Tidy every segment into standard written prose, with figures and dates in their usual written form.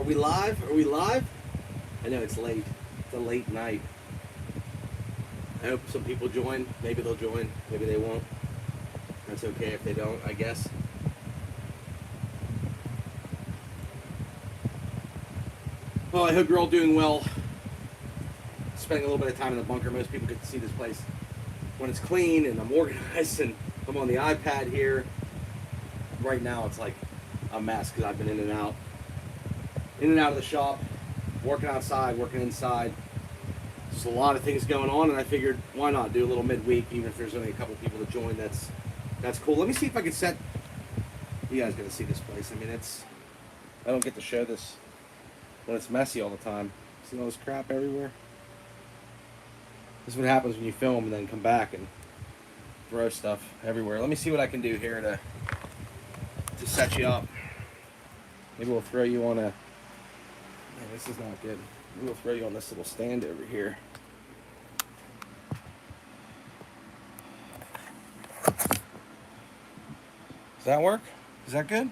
we live? Are we live? I know it's late. It's a late night. I hope some people join. Maybe they'll join. Maybe they won't. That's okay if they don't, I guess. Well, I hope you're all doing well. Spending a little bit of time in the bunker. Most people get to see this place when it's clean and I'm organized and I'm on the iPad here. Right now it's like a mess because I've been in and out of the shop, working outside, working inside. There's a lot of things going on, and I figured why not do a little midweek, even if there's only a couple people to join. That's cool. Let me see if I can set. You guys got to see this place. I mean, I don't get to show this when it's messy all the time. See all this crap everywhere? This is what happens when you film and then come back and throw stuff everywhere. Let me see what I can do here to set you up. Maybe we'll throw you on a... Man, this is not good. Maybe we'll throw you on this little stand over here. Does that work? Is that good?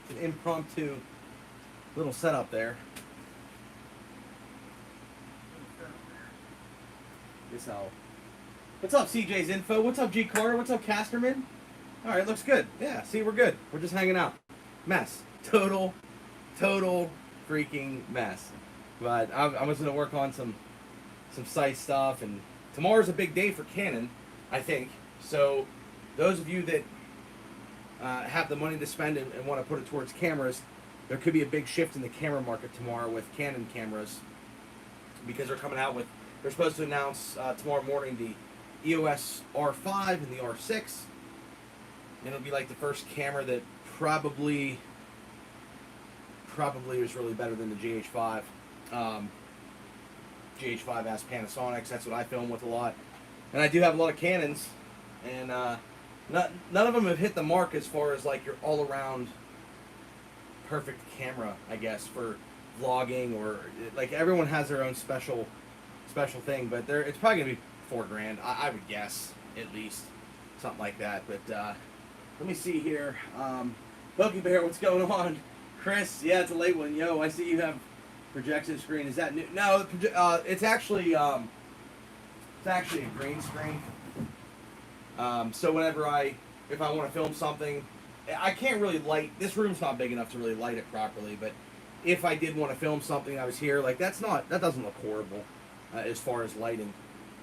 It's an impromptu little setup there. This how. What's up, CJ's Info? What's up, G Carter? What's up, Casterman? All right, looks good. Yeah, see, we're good. We're just hanging out. Mess. Total freaking mess. But I was going to work on some site stuff, and tomorrow's a big day for Canon, I think. So those of you that have the money to spend and want to put it towards cameras, there could be a big shift in the camera market tomorrow with Canon cameras because they're coming out with... They're supposed to announce tomorrow morning the EOS R5 and the R6. And it'll be like the first camera that probably was really better than the GH5. GH5 has Panasonics. That's what I film with a lot. And I do have a lot of Canons. And none of them have hit the mark as far as like your all-around perfect camera, I guess, for vlogging or... Like everyone has their own special thing, but it's probably gonna be $4,000. I would guess, at least something like that. But let me see here. Bogey Bear, what's going on? Chris, yeah, it's a late one. Yo, I see you have projection screen. Is that new? No, it's actually a green screen. So whenever if I want to film something, I can't really light. This room's not big enough to really light it properly. But if I did want to film something, I was here. Like that doesn't look horrible. As far as lighting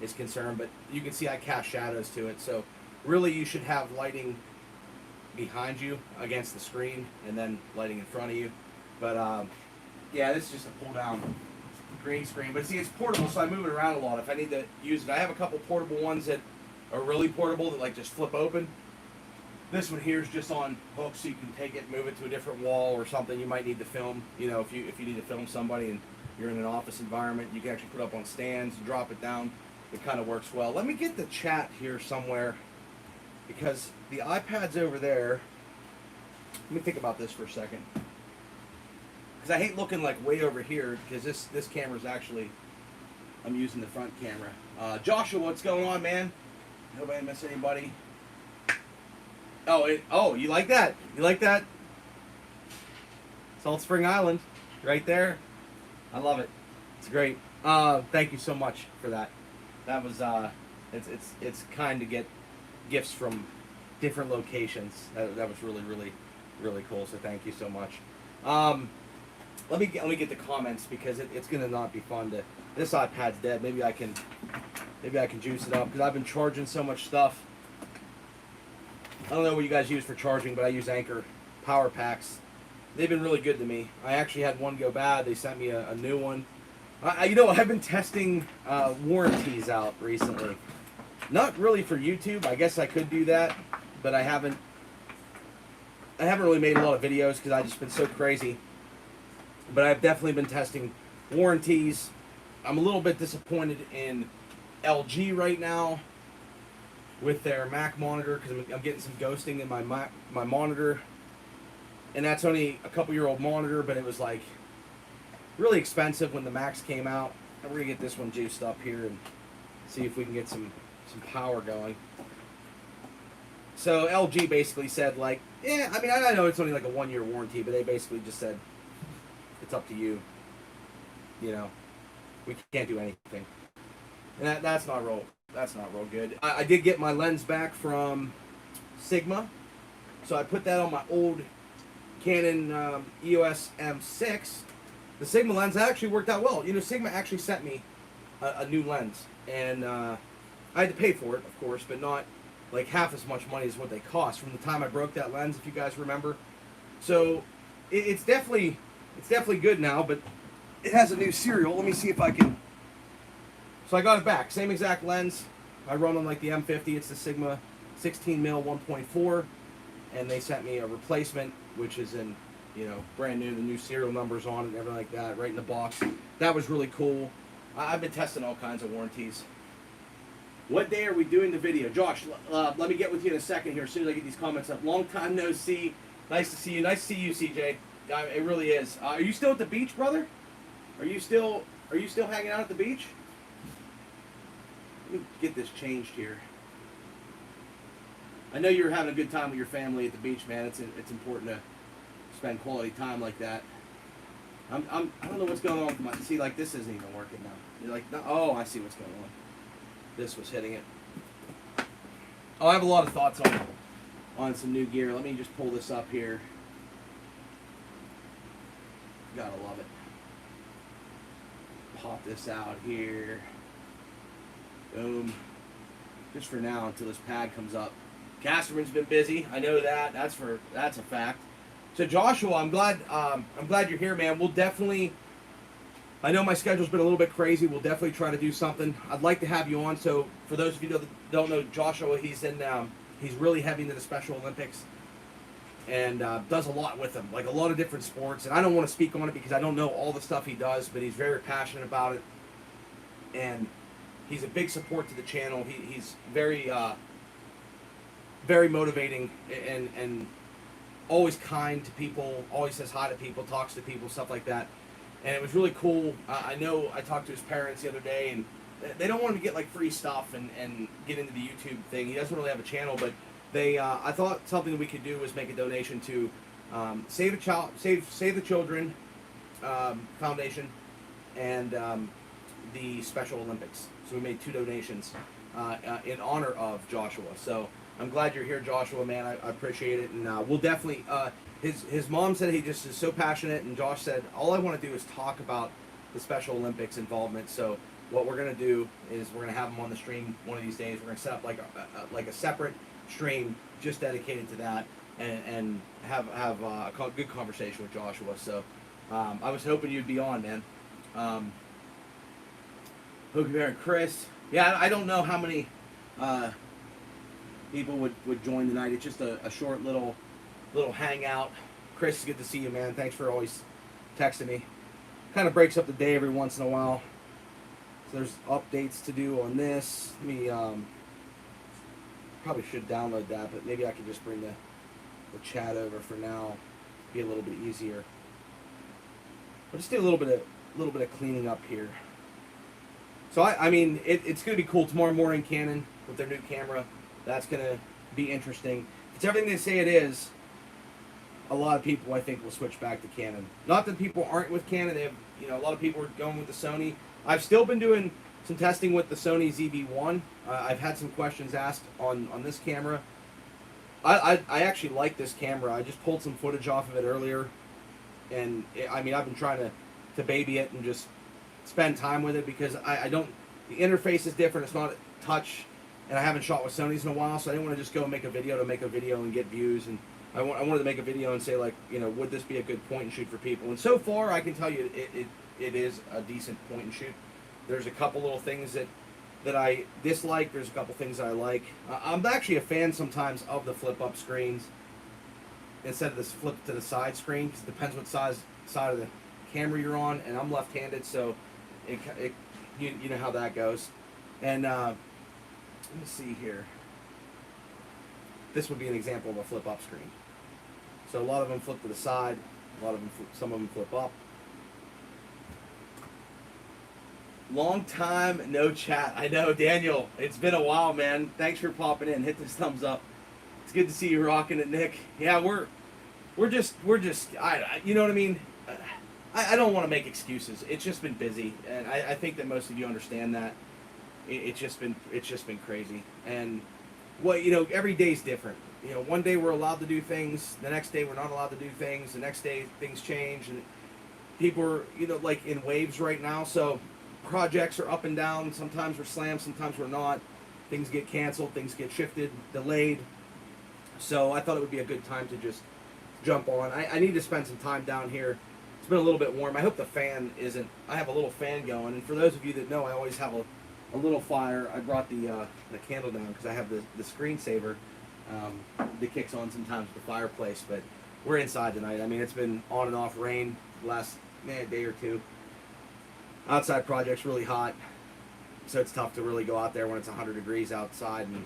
is concerned, but you can see I cast shadows to it, so really you should have lighting behind you against the screen and then lighting in front of you. But yeah, this is just a pull down green screen, but see, it's portable, so I move it around a lot if I need to use it. I have a couple portable ones that are really portable that like just flip open. This one here is just on hooks, so you can take it, move it to a different wall or something you might need to film. You know, if you need to film somebody and you're in an office environment, you can actually put up on stands, drop it down. It kind of works well. Let me get the chat here somewhere because the iPad's over there. Let me think about this for a second. Because I hate looking like way over here because this camera's actually, I'm using the front camera. Joshua, what's going on, man? I hope I didn't miss anybody. Oh, you like that? You like that? Salt Spring Island, right there. I love it. It's great. Thank you so much for that. That was it's kind to get gifts from different locations. That was really cool. So thank you so much. Let me get the comments because it's gonna not be fun to. This iPad's dead. Maybe I can juice it up because I've been charging so much stuff. I don't know what you guys use for charging, but I use Anchor power packs. They've been really good to me. I actually had one go bad. They sent me a new one. I've been testing warranties out recently. Not really for YouTube. I guess I could do that, but I haven't really made a lot of videos because I've just been so crazy. But I've definitely been testing warranties. I'm a little bit disappointed in LG right now with their Mac monitor because I'm getting some ghosting in my monitor. And that's only a couple-year-old monitor, but it was like really expensive when the Macs came out. And we're gonna get this one juiced up here and see if we can get some power going. So LG basically said, like, yeah, I mean, I know it's only like a 1-year warranty, but they basically just said, it's up to you. You know, we can't do anything. And that's not real good. I did get my lens back from Sigma, so I put that on my old Canon EOS M6. The Sigma lens actually worked out well. You know, Sigma actually sent me a new lens, and I had to pay for it, of course, but not like half as much money as what they cost from the time I broke that lens, if you guys remember. So it's definitely good now, but it has a new serial. Let me see if I can. So I got it back. Same exact lens. I run on like the M50. It's the Sigma 16mm 1.4, and they sent me a replacement, which is in, you know, brand new, the new serial numbers on it and everything like that, right in the box. That was really cool. I've been testing all kinds of warranties. What day are we doing the video? Josh, let me get with you in a second here as soon as I get these comments up. Long time no see. Nice to see you. Nice to see you, CJ. It really is. Are you still at the beach, brother? Are you still hanging out at the beach? Let me get this changed here. I know you're having a good time with your family at the beach, man. It's important to spend quality time like that. I don't know what's going on with my, see, like, this isn't even working now. You're like, no, oh, I see what's going on. This was hitting it. Oh, I have a lot of thoughts on some new gear. Let me just pull this up here. Gotta love it. Pop this out here. Boom. Just for now until this pad comes up. Casterman's been busy. I know that. That's a fact. So Joshua, I'm glad you're here, man. We'll definitely. I know my schedule's been a little bit crazy. We'll definitely try to do something. I'd like to have you on. So for those of you that don't know Joshua, he's really heavy into the Special Olympics and does a lot with them, like a lot of different sports. And I don't want to speak on it because I don't know all the stuff he does, but he's very passionate about it. And he's a big support to the channel. He's very motivating and always kind to people, always says hi to people, talks to people, stuff like that. And it was really cool. I know I talked to his parents the other day, and they don't want him to get like free stuff and get into the YouTube thing. He doesn't really have a channel, but I thought something that we could do was make a donation to Save the Children Foundation and the Special Olympics. So we made 2 donations in honor of Joshua. So I'm glad you're here, Joshua, man. I appreciate it, and we'll definitely. His mom said he just is so passionate, and Josh said all I want to do is talk about the Special Olympics involvement. So what we're gonna do is we're gonna have him on the stream one of these days. We're gonna set up like a separate stream just dedicated to that, and have a good conversation with Joshua. So I was hoping you'd be on, man. Hooky Bear and Chris. Yeah, I don't know how many people would join tonight. It's just a short little hangout. Chris, it's good to see you, man. Thanks for always texting me. Kind of breaks up the day every once in a while. So there's updates to do on this. Let me probably should download that, but maybe I can just bring the chat over for now. Be a little bit easier. I'll just do a little bit of cleaning up here. So I mean it's gonna be cool tomorrow morning. Canon with their new camera. That's gonna be interesting. If it's everything they say it is, a lot of people I think will switch back to Canon. Not that people aren't with Canon. They have, a lot of people are going with the Sony. I've still been doing some testing with the Sony ZV-1. I've had some questions asked on this camera. I actually like this camera. I just pulled some footage off of it earlier, and I've been trying to baby it and just spend time with it because I don't. The interface is different. It's not touch, and I haven't shot with Sonys in a while, so I didn't want to just go and make a video to make a video and get views. And I wanted to make a video and say, like, would this be a good point and shoot for people? And so far, I can tell you it is a decent point and shoot. There's a couple little things that I dislike. There's a couple things that I like. I'm actually a fan sometimes of the flip-up screens instead of this flip to the side screen, because it depends what side of the camera you're on, and I'm left-handed, so you know how that goes. And let me see here. This would be an example of a flip-up screen. So a lot of them flip to the side. Some of them flip up. Long time no chat. I know, Daniel. It's been a while, man. Thanks for popping in. Hit this thumbs up. It's good to see you rocking it, Nick. Yeah, we're just you know what I mean. I don't want to make excuses. It's just been busy, and I think that most of you understand that. It's just been crazy, and every day's different. One day we're allowed to do things, the next day we're not allowed to do things, the next day things change, and people are like in waves right now. So projects are up and down. Sometimes we're slammed, sometimes we're not. Things get canceled, things get shifted, delayed. So I thought it would be a good time to just jump on. I need to spend some time down here. It's been a little bit warm. I hope the fan isn't. I have a little fan going, and for those of you that know, I always have a little fire. I brought the candle down because I have the screensaver that kicks on sometimes with the fireplace. But we're inside tonight. I mean, it's been on and off rain the last day or two. Outside project's really hot, so it's tough to really go out there when it's 100 degrees outside and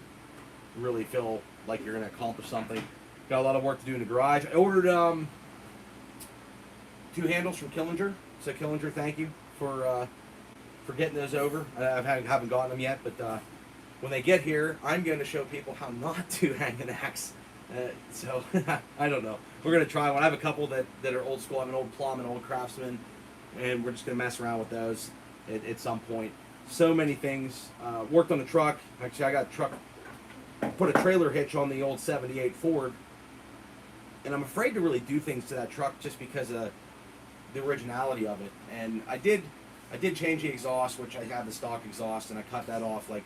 really feel like you're going to accomplish something. Got a lot of work to do in the garage. I ordered 2 handles from Killinger. So Killinger, thank you for getting those over. I haven't gotten them yet, but when they get here, I'm going to show people how not to hang an axe. So I don't know. We're going to try one. I have a couple that are old school. I have an old Plum and old Craftsman, and we're just going to mess around with those at some point. So many things. Worked on the truck. Actually, I got a truck. Put a trailer hitch on the old '78 Ford, and I'm afraid to really do things to that truck just because of the originality of it. And I did change the exhaust, which I have the stock exhaust, and I cut that off like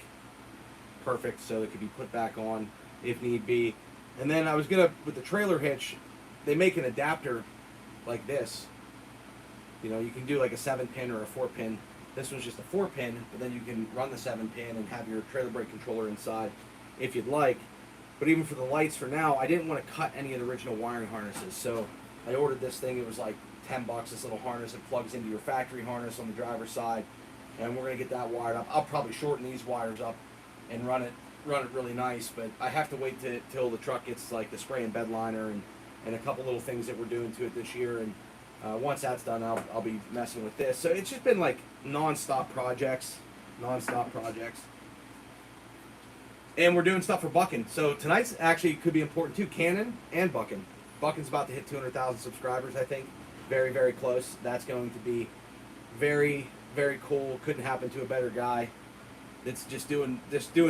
perfect so it could be put back on if need be. And then I was gonna, with the trailer hitch, they make an adapter like this. You can do like a 7-pin or a 4-pin. This one's just a 4-pin, but then you can run the 7-pin and have your trailer brake controller inside if you'd like. But even for the lights for now, I didn't want to cut any of the original wiring harnesses. So I ordered this thing. It was like $10, this little harness that plugs into your factory harness on the driver's side. And we're going to get that wired up. I'll probably shorten these wires up and run it really nice. But I have to wait till the truck gets like the spray and bed liner and a couple little things that we're doing to it this year. And once that's done, I'll be messing with this. So it's just been like non-stop projects. And we're doing stuff for Buckin. So tonight's actually could be important too. Canon and Buckin. Buckin's about to hit 200,000 subscribers, I think. Very, very close. That's going to be very, very cool. Couldn't happen to a better guy. It's just doing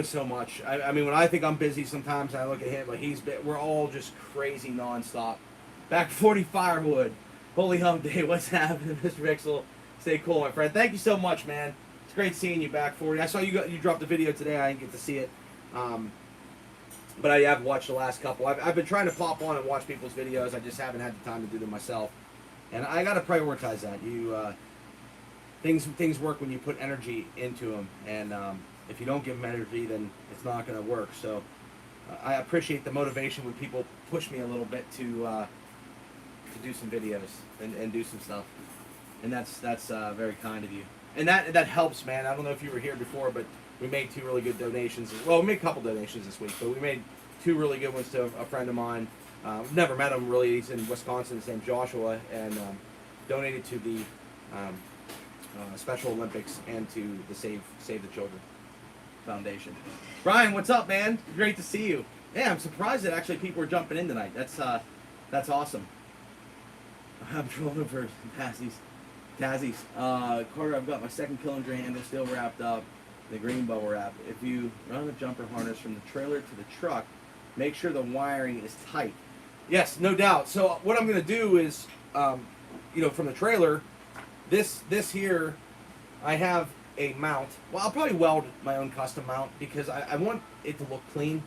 so much. I mean, when I think I'm busy sometimes, I look at him, like we're all just crazy nonstop. Back 40 firewood. Holy hump day. What's happening, Mr. Pixel? Stay cool, my friend. Thank you so much, man. It's great seeing you back 40. I saw you dropped a video today. I didn't get to see it. But I have watched the last couple. I've been trying to pop on and watch people's videos. I just haven't had the time to do them myself. And I got to prioritize that. Things work when you put energy into them. And if you don't give them energy, then it's not going to work. So I appreciate the motivation when people push me a little bit to do some videos and do some stuff. And that's very kind of you. And that helps, man. I don't know if you were here before, but we made 2 really good donations. Well, we made a couple donations this week, but we made 2 really good ones to a friend of mine. Never met him really. He's in Wisconsin. His name's Joshua, and donated to the Special Olympics and to the Save the Children Foundation. Brian, what's up, man? Great to see you. Yeah, I'm surprised that actually people are jumping in tonight. That's awesome. I'm trolling for Tazzies. Carter, I've got my second Killinger handle still wrapped up. The green bubble wrap. If you run a jumper harness from the trailer to the truck, make sure the wiring is tight. Yes, no doubt. So what I'm going to do is, from the trailer, this here, I have a mount. Well, I'll probably weld my own custom mount because I want it to look clean.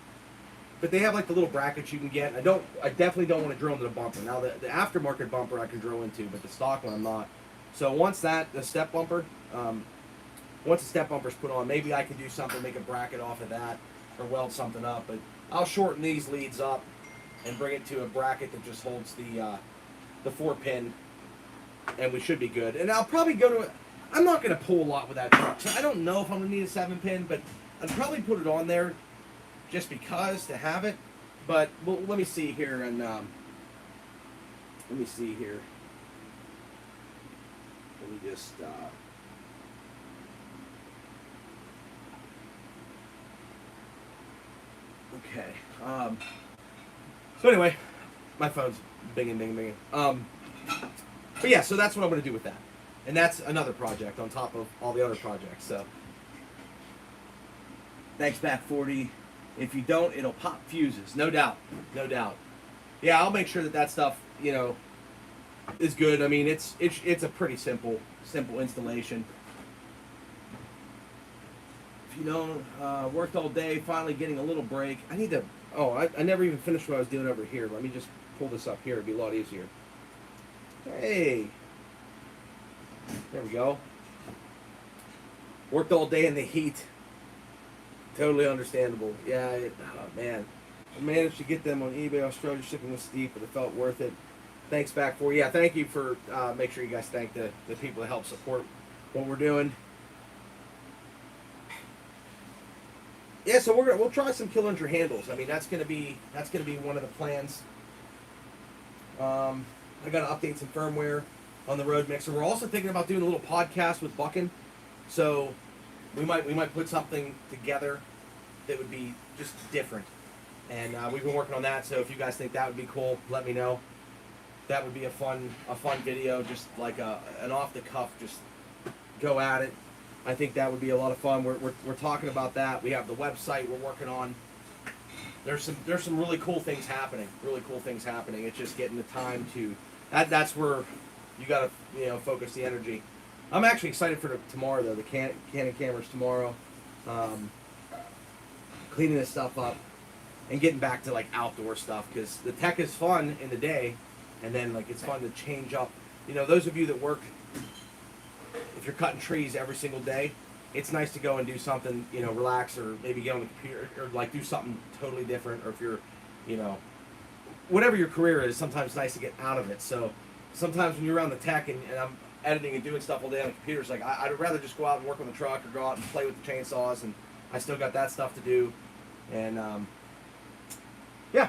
But they have like the little brackets you can get. I definitely don't want to drill into the bumper. Now the aftermarket bumper I can drill into, but the stock one I'm not. So once the step bumper's put on, maybe I can do something, make a bracket off of that, or weld something up. But I'll shorten these leads up and bring it to a bracket that just holds the 4-pin, and we should be good. And I'll probably I'm not going to pull a lot with that truck, so I don't know if I'm going to need a 7-pin, but I'd probably put it on there just because to have it. But let me see here, and let me just okay. So anyway, my phone's binging, binging, binging. But yeah, so that's what I'm going to do with that. And that's another project on top of all the other projects. So thanks, Back 40. If you don't, it'll pop fuses. No doubt. No doubt. Yeah, I'll make sure that that stuff, you know, is good. I mean, it's a pretty simple installation. If you don't, worked all day, finally getting a little break. I need to, I never even finished what I was doing over here. Let me just pull this up here. It'd be a lot easier. Hey. There we go. Worked all day in the heat. Totally understandable. Yeah, man. I managed to get them on eBay. Australia shipping was steep, but it felt worth it. Thanks, Back 4. Yeah, thank you for, make sure you guys thank the people that help support what we're doing. Yeah, so we'll try some Killinger handles. I mean, that's gonna be one of the plans. I got to update some firmware on the Road Mixer. We're also thinking about doing a little podcast with Buckin, so we might put something together that would be just different. And we've been working on that. So if you guys think that would be cool, let me know. That would be a fun video, just like an off the cuff, just go at it. I think that would be a lot of fun. We're talking about that. We have the website we're working on. There's some really cool things happening. It's just getting the time to. That's where you gotta focus the energy. I'm actually excited for tomorrow though. The Canon cameras tomorrow. Cleaning this stuff up and getting back to like outdoor stuff, because the tech is fun in the day, and then like it's fun to change up. Those of you that work, if you're cutting trees every single day, it's nice to go and do something, relax, or maybe get on the computer, or like do something totally different. Or if you're, whatever your career is, sometimes it's nice to get out of it. So sometimes when you're around the tech and I'm editing and doing stuff all day on the computer, it's like I'd rather just go out and work on the truck or go out and play with the chainsaws, and I still got that stuff to do. And yeah,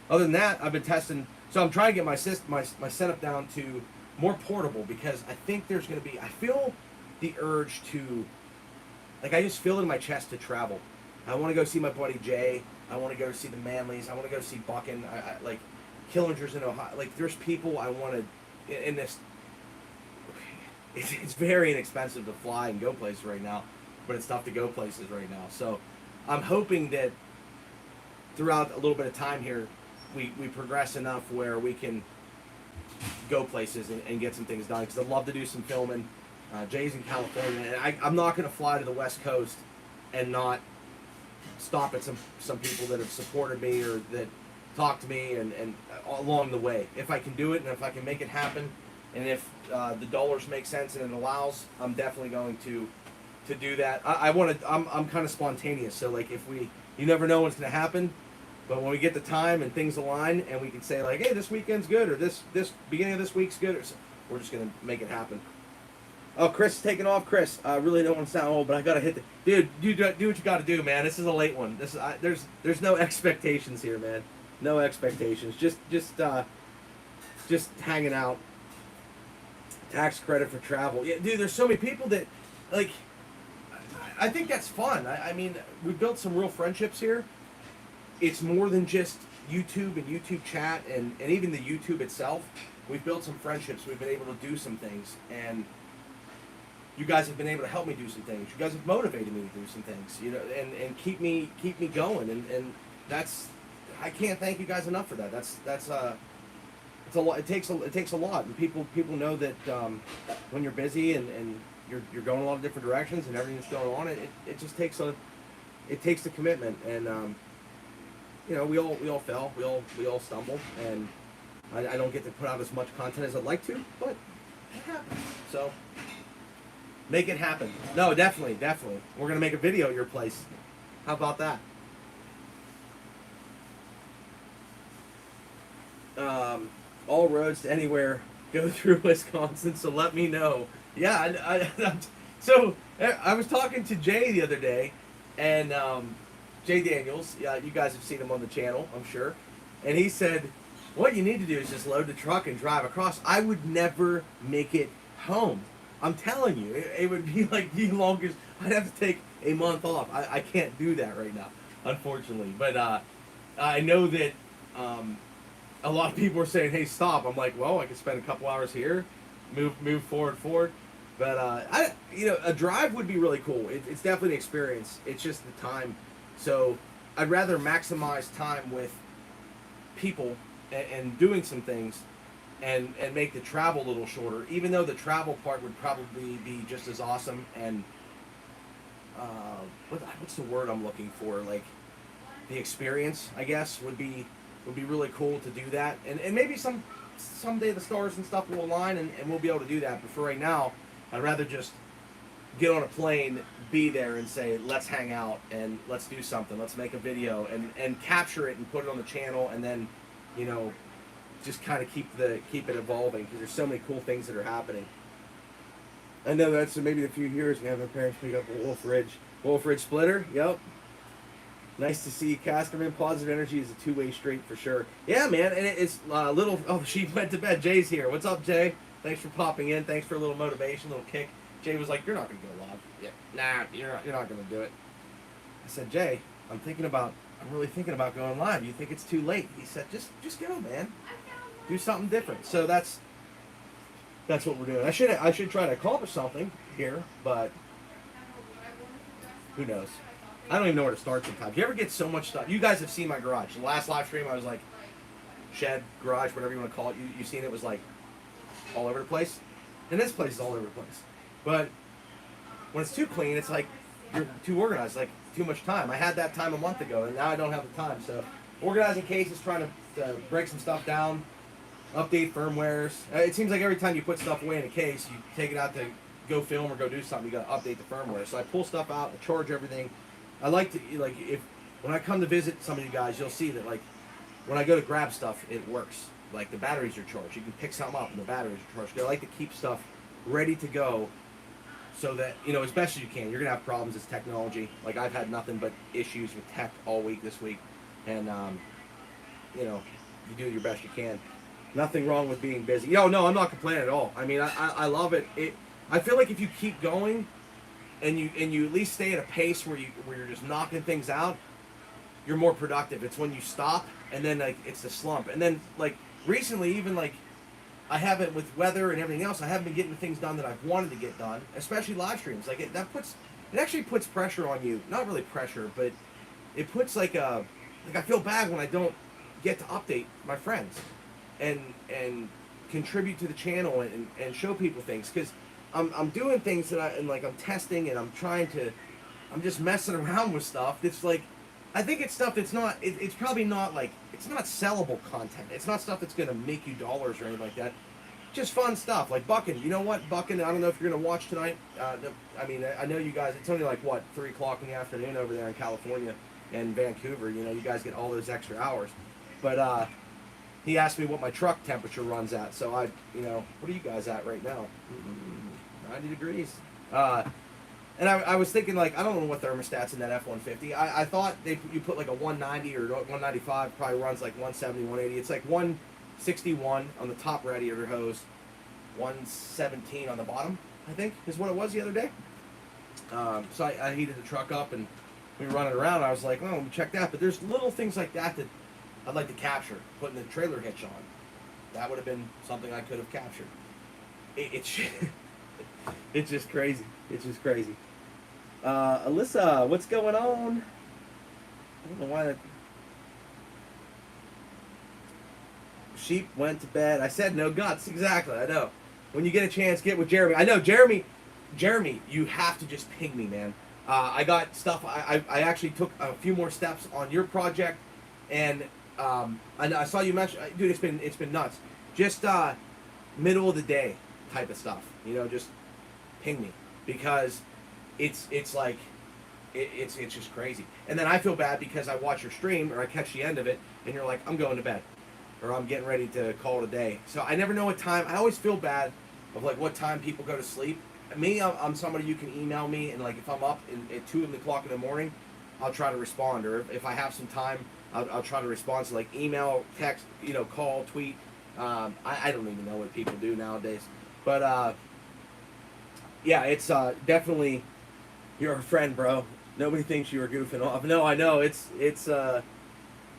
other than that, I've been testing. So I'm trying to get my setup down to more portable, because I think there's going to be, I feel the urge to, like, I just feel it in my chest to travel. I want to go see my buddy Jay. I want to go see the Manleys. I want to go see Buckin. I like Killinger's in Ohio. Like, there's people I want to, in this, it's very inexpensive to fly and go places right now, but it's tough to go places right now. So I'm hoping that throughout a little bit of time here, we progress enough where we can go places and get some things done, because I'd love to do some filming. Jay's in California, and I'm not going to fly to the West Coast and not stop at some people that have supported me or that talked to me and along the way. If I can do it and if I can make it happen, and if the dollars make sense and it allows, I'm definitely going to do that. I'm kind of spontaneous, so like you never know what's going to happen. But when we get the time and things align, and we can say like, hey, this weekend's good, or this beginning of this week's good, or we're just gonna make it happen. Oh, Chris is taking off. Chris, I really don't want to sound old, but I gotta hit the dude. You do what you gotta do, man. This is a late one. There's no expectations here, man. No expectations. Just hanging out. Tax credit for travel. Yeah, dude. There's so many people that like. I think that's fun. I mean, we built some real friendships here. It's more than just YouTube and YouTube chat and even the YouTube itself. We've built some friendships. We've been able to do some things, and you guys have been able to help me do some things. You guys have motivated me to do some things, and keep me going. And that's, I can't thank you guys enough for that. That's it's a lot. It takes a lot, and people know that when you're busy and you're going a lot of different directions and everything that's going on, it just takes the commitment. And we all fail, we all stumble, and I don't get to put out as much content as I'd like to, but it happens. So make it happen. No, definitely. We're gonna make a video at your place. How about that? All roads to anywhere go through Wisconsin, so let me know. Yeah, so I was talking to Jay the other day, and Jay Daniels, you guys have seen him on the channel, I'm sure, and he said, what you need to do is just load the truck and drive across. I would never make it home. I'm telling you, it would be like the longest. I'd have to take a month off. I can't do that right now, unfortunately. But I know that a lot of people are saying, "Hey, stop." I'm like, well, I could spend a couple hours here, move forward. But a drive would be really cool. It's definitely an experience. It's just the time. So I'd rather maximize time with people and doing some things, and make the travel a little shorter. Even though the travel part would probably be just as awesome. And what's the word I'm looking for? Like the experience, I guess, would be really cool to do that. And maybe someday the stars and stuff will align, and we'll be able to do that. But for right now, I'd rather just get on a plane, be there, and say, let's hang out and let's do something. Let's make a video and capture it and put it on the channel, and then, just kind of keep it evolving, because there's so many cool things that are happening. I know that's maybe a few years we have our parents pick up a Wolf Ridge splitter. Yep. Nice to see you, Casterman. Positive energy is a two-way street for sure. Yeah, man, and it's little. Oh, she went to bed. Jay's here. What's up, Jay? Thanks for popping in. Thanks for a little motivation, a little kick. Jay was like, "You're not gonna go live." Yeah, nah, you're not gonna do it. I said, Jay, I'm really thinking about going live. You think it's too late? He said, just go, man. Do something different. So that's what we're doing. I should try to accomplish something here, but who knows? I don't even know where to start sometimes. You ever get so much stuff? You guys have seen my garage. The last live stream, I was like, shed, garage, whatever you want to call it. You seen it was like all over the place. And this place is all over the place. But when it's too clean, it's like you're too organized, like too much time. I had that time a month ago, and now I don't have the time. So organizing cases, trying to break some stuff down, update firmwares. It seems like every time you put stuff away in a case, you take it out to go film or go do something, you got to update the firmware. So I pull stuff out, I charge everything. I like to, when I come to visit some of you guys, you'll see that, when I go to grab stuff, it works. Like, the batteries are charged. You can pick something up and the batteries are charged. I like to keep stuff ready to go so that, as best as you can. You're going to have problems. It's technology. Like, I've had nothing but issues with tech all week this week. And, you do your best you can. Nothing wrong with being busy. No, I'm not complaining at all. I mean, I love it. I feel like if you keep going, and you at least stay at a pace where you're just knocking things out, you're more productive. It's when you stop, and then it's the slump. And then recently, even I haven't, with weather and everything else, I haven't been getting the things done that I've wanted to get done, especially live streams. It actually puts pressure on you. Not really pressure, but it puts I feel bad when I don't get to update my friends and contribute to the channel and show people things, because I'm doing things that I'm testing, and I'm just messing around with stuff. It's I think it's stuff that's not, it's probably not it's not sellable content. It's not stuff that's going to make you dollars or anything like that. Just fun stuff. Like Buckin', you know what? Buckin', I don't know if you're going to watch tonight. I know you guys, it's only 3 o'clock in the afternoon over there in California and Vancouver. You guys get all those extra hours. But he asked me what my truck temperature runs at. So what are you guys at right now? 90 degrees. And I was thinking, I don't know what thermostat's in that F-150. I thought you put a 190 or 195, probably runs 170, 180. It's 161 on the top radiator hose, 117 on the bottom, I think, is what it was the other day. So I heated the truck up, and we were running around. I was like, let me check that. But there's little things like that I'd like to capture, putting the trailer hitch on. That would have been something I could have captured. It's just crazy. It's just crazy. Alyssa, what's going on? I don't know why that... Sheep went to bed. I said no guts. Exactly, I know. When you get a chance, get with Jeremy. I know, Jeremy, you have to just ping me, man. I got stuff. I actually took a few more steps on your project, and I saw you mention... Dude, it's been nuts. Just middle of the day type of stuff. Just ping me, because it's just crazy. And then I feel bad because I watch your stream, or I catch the end of it, and you're like, I'm going to bed, or I'm getting ready to call it a day. So I never know what time. I always feel bad of what time people go to sleep. Me, I'm somebody you can email me, and if I'm up at 2 o'clock in the morning, I'll try to respond. Or if I have some time, I'll try to respond. So email, text, call, tweet. I don't even know what people do nowadays, but yeah, it's definitely, you're a friend, bro. Nobody thinks you were goofing off. No, I know, it's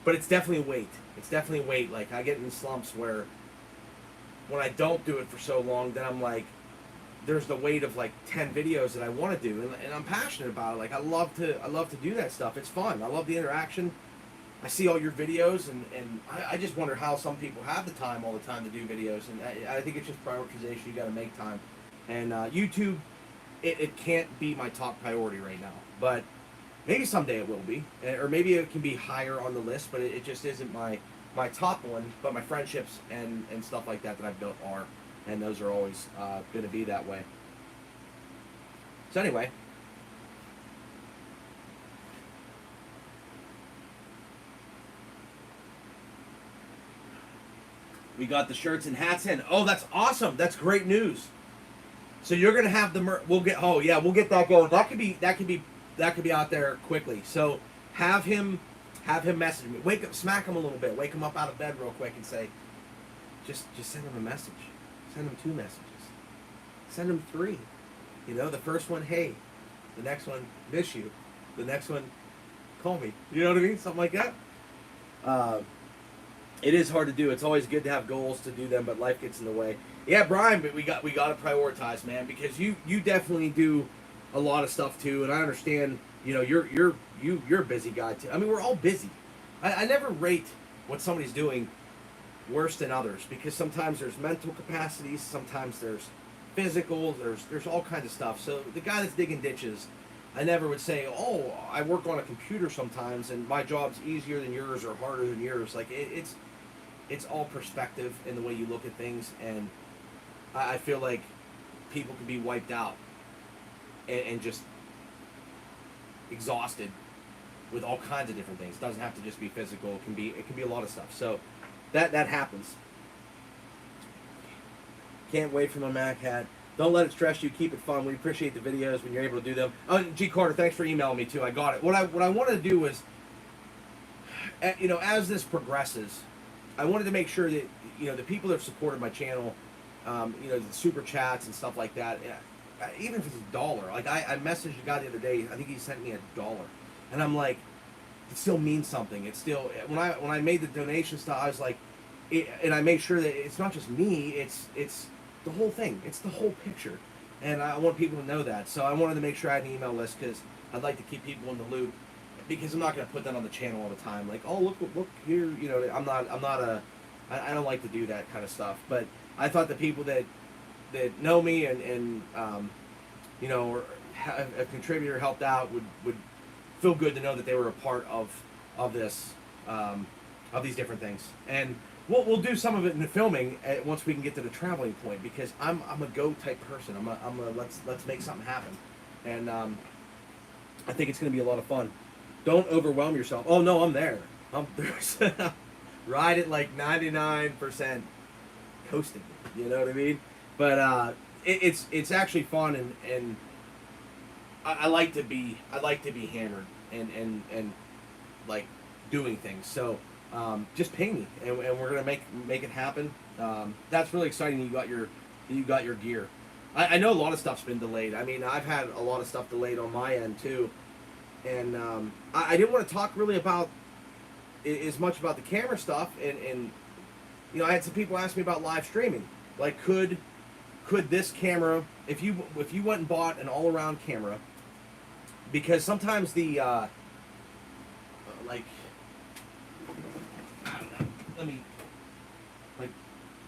but it's definitely a weight. It's definitely a weight. Like, I get in slumps where when I don't do it for so long, then I'm like, there's the weight of like 10 videos that I want to do, and I'm passionate about it. Like, I love to do that stuff. It's fun. I love the interaction. I see all your videos, and I just wonder how some people have the time all the time to do videos, and I think it's just prioritization. You got to make time, and YouTube, it can't be my top priority right now, but maybe someday it will be, or maybe it can be higher on the list, but it just isn't my top one. But my friendships and stuff like that I've built are, and those are always going to be that way. So anyway. We got the shirts and hats in. Oh, that's awesome. That's great news. So you're gonna have the we'll get. Oh yeah, we'll get that going. That could be out there quickly. So have him message me. Wake up, smack him a little bit. Wake him up out of bed real quick and say, just send him a message. Send him 2 messages. Send him 3. You know, the first one, hey. The next one, miss you. The next one, call me. You know what I mean? Something like that. It is hard to do. It's always good to have goals to do them, but life gets in the way. Yeah, Brian, but we got to prioritize, man, because you definitely do a lot of stuff too, and I understand. You know, you're a busy guy too. I mean, we're all busy. I never rate what somebody's doing worse than others, because sometimes there's mental capacities, sometimes there's physical, there's all kinds of stuff. So the guy that's digging ditches, I never would say, oh, I work on a computer sometimes and my job's easier than yours or harder than yours. Like, it's all perspective in the way you look at things, and I feel like people can be wiped out and just exhausted with all kinds of different things. It doesn't have to just be physical. It can be a lot of stuff. So that happens. Can't wait for my Mac hat. Don't let it stress you. Keep it fun. We appreciate the videos when you're able to do them. Oh, G. Carter, thanks for emailing me too. I got it. What I wanted to do was, you know, as this progresses, I wanted to make sure that, you know, the people that have supported my channel, you know, the super chats and stuff like that, even if it's $1, like I messaged a guy the other day. I think he sent me $1, and I'm like, it still means something. It's still, when I made the donation stuff, I was like, and I made sure that it's not just me. It's the whole thing. It's the whole picture, and I want people to know that. So I wanted to make sure I had an email list, because I'd like to keep people in the loop, because I'm not going to put that on the channel all the time. Like, oh, look here, you know, I don't like to do that kind of stuff. But I thought the people that know me and you know, or a contributor helped out would feel good to know that they were a part of this, of these different things. And we'll do some of it in the filming once we can get to the traveling point, because I'm a go type person. I'm a let's make something happen, and I think it's going to be a lot of fun. Don't overwhelm yourself. Oh no, I'm there. Ride it like 99% coasting. You know what I mean? But it's actually fun, and I like to be hammered and like doing things. So just ping me, and we're gonna make it happen. That's really exciting. You got your gear. I know a lot of stuff's been delayed. I mean, I've had a lot of stuff delayed on my end too, and I didn't want to talk really about as much about the camera stuff. And you know, I had some people ask me about live streaming. Like, could this camera, if you went and bought an all-around camera, because sometimes the like, I don't know, let me, like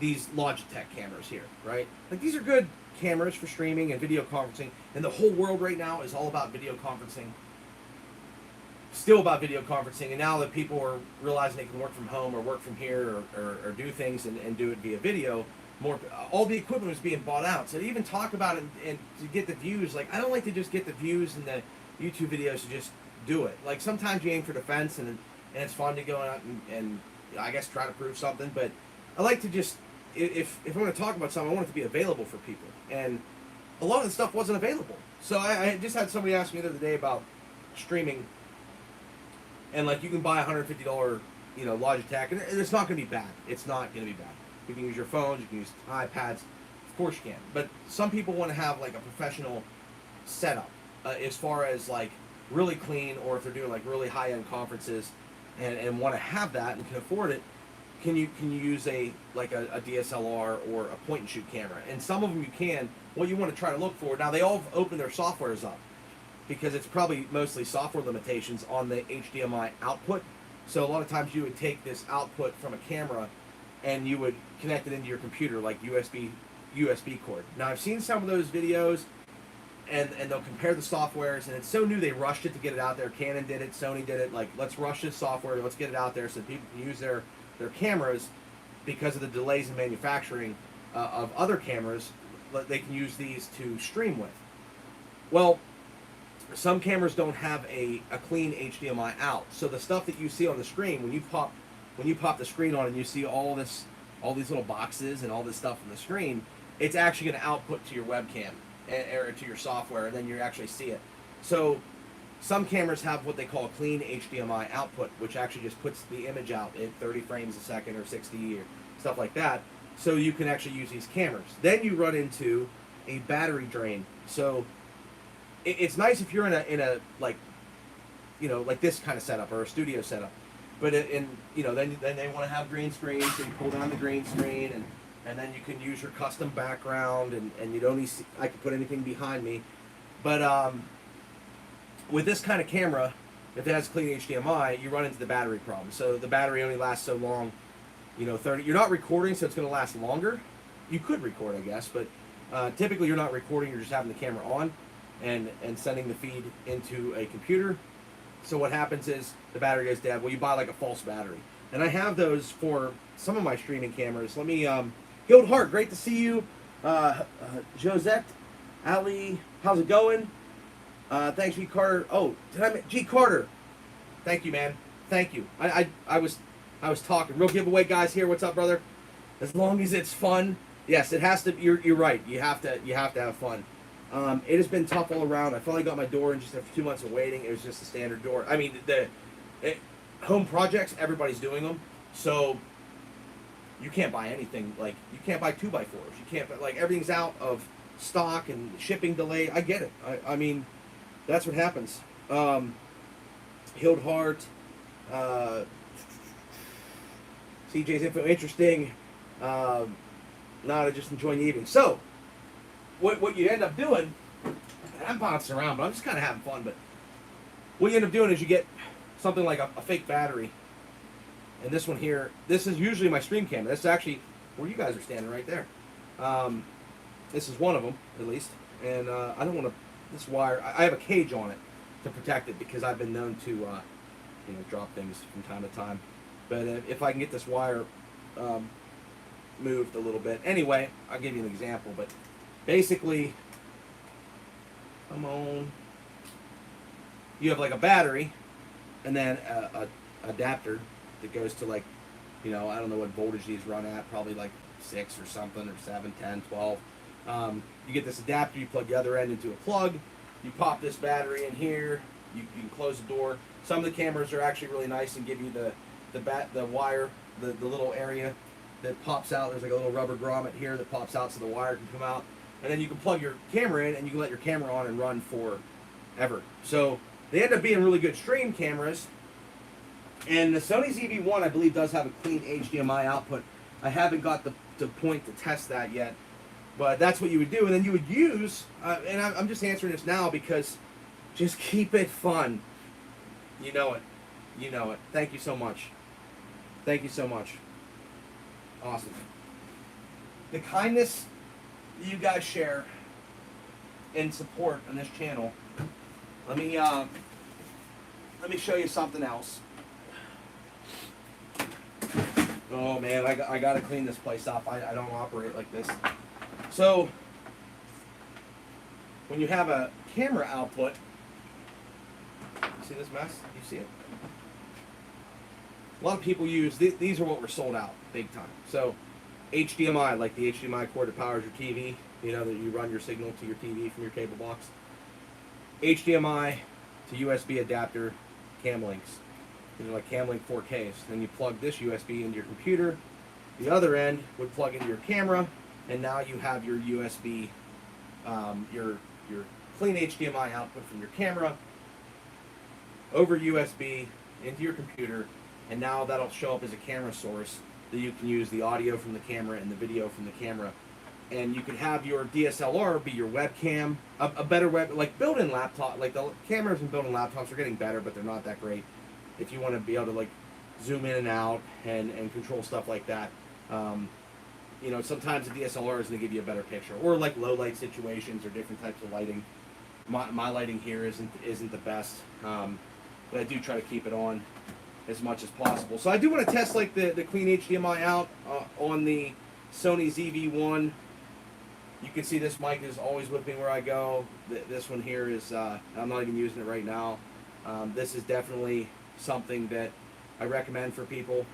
these Logitech cameras here, right? Like, these are good cameras for streaming and video conferencing, and the whole world right now is all about video conferencing. Still about video conferencing, and now that people are realizing they can work from home or work from here or do things and do it via video, all the equipment was being bought out. So to even talk about it and to get the views, like, I don't like to just get the views and the YouTube videos to just do it. Like, sometimes you aim for the fence, and it's fun to go out and I guess try to prove something, but I like to just, if I'm going to talk about something, I want it to be available for people, and a lot of the stuff wasn't available. So I just had somebody ask me the other day about streaming, and like, you can buy a $150, you know, Logitech, and it's not going to be bad. It's not going to be bad. You can use your phones, you can use iPads, of course you can. But some people want to have like a professional setup, as far as like really clean, or if they're doing like really high-end conferences. and want to have that and can afford it, can you use a DSLR or a point and shoot camera? And some of them you can. What you want to try to look for, now they all open their softwares up because it's probably mostly software limitations on the HDMI output. So a lot of times you would take this output from a camera and you would connect it into your computer like USB cord. Now I've seen some of those videos and they'll compare the softwares, and it's so new they rushed it to get it out there. Canon did it, Sony did it, like let's rush this software, let's get it out there so people can use their cameras because of the delays in manufacturing of other cameras. They can use these to stream with. Well, some cameras don't have a clean HDMI out, so the stuff that you see on the screen when you pop the screen on and you see all these little boxes and all this stuff on the screen, it's actually going to output to your webcam or to your software, and then you actually see it. So some cameras have what they call a clean HDMI output, which actually just puts the image out at 30 frames a second or 60 or stuff like that, so you can actually use these cameras. Then you run into a battery drain. So it's nice if you're in a like this kind of setup or a studio setup, but then they want to have green screen, so you pull down the green screen and then you can use your custom background and you don't need, I can put anything behind me, but with this kind of camera, if it has clean HDMI, you run into the battery problem. So the battery only lasts so long, 30. You're not recording, so it's going to last longer. You could record, I guess, but typically you're not recording. You're just having the camera on and sending the feed into a computer. So what happens is the battery goes dead. Well, you buy like a false battery, and I have those for some of my streaming cameras. Let me, Guild Heart, great to see you. Josette, Ali, how's it going? Thanks, G Carter. Oh, G Carter? Thank you, man. Thank you. I was talking. Real giveaway, guys. Here, what's up, brother? As long as it's fun. Yes, it has to. You're right. You have to have fun. It has been tough all around. I finally got my door in just after 2 months of waiting. It was just a standard door. I mean, home projects, everybody's doing them, so you can't buy anything. Like, you can't buy 2x4s. You can't, like, everything's out of stock and shipping delay. I get it. I mean, that's what happens. Healed Heart, CJ's info, interesting. Not just enjoying the evening. So, what you end up doing, and I'm bouncing around, but I'm just kind of having fun, but what you end up doing is you get something like a fake battery. And this one here, this is usually my stream camera. This is actually where you guys are standing right there. This is one of them, at least. And I don't want to, this wire, I have a cage on it to protect it because I've been known to drop things from time to time. But if I can get this wire moved a little bit. Anyway, I'll give you an example, but basically, come on, you have like a battery and then a adapter that goes to, like, I don't know what voltage these run at, probably like 6 or something, or 7, 10, 12. You get this adapter, you plug the other end into a plug, you pop this battery in here, you can close the door. Some of the cameras are actually really nice and give you the wire, the little area that pops out. There's like a little rubber grommet here that pops out so the wire can come out. And then you can plug your camera in and you can let your camera on and run forever. So they end up being really good stream cameras. And the Sony ZV-1, I believe, does have a clean HDMI output. I haven't got the point to test that yet. But that's what you would do. And then you would use, and I'm just answering this now because just keep it fun. You know it. You know it. Thank you so much. Thank you so much. Awesome. The kindness you guys share in support on this channel. Let me show you something else. Oh man, I gotta clean this place up. I don't operate like this. So when you have a camera output, see this mess? You see it? A lot of people use these are what were sold out big time. So HDMI, like the HDMI cord that powers your TV, that you run your signal to your TV from your cable box. HDMI to USB adapter cam links. These are like cam link 4Ks. Then you plug this USB into your computer. The other end would plug into your camera, and now you have your USB, your clean HDMI output from your camera over USB into your computer, and now that'll show up as a camera source that you can use the audio from the camera and the video from the camera. And you can have your DSLR be your webcam, a better web, like built-in laptop, like the cameras and built-in laptops are getting better, but they're not that great. If you want to be able to like zoom in and out and control stuff like that, you know, sometimes the DSLR is going to give you a better picture, or like low light situations or different types of lighting. My lighting here isn't the best, but I do try to keep it on as much as possible. So I do want to test like the clean HDMI out on the Sony ZV-1. You can see this mic is always with me where I go. This one here is, I'm not even using it right now. This is definitely something that I recommend for people.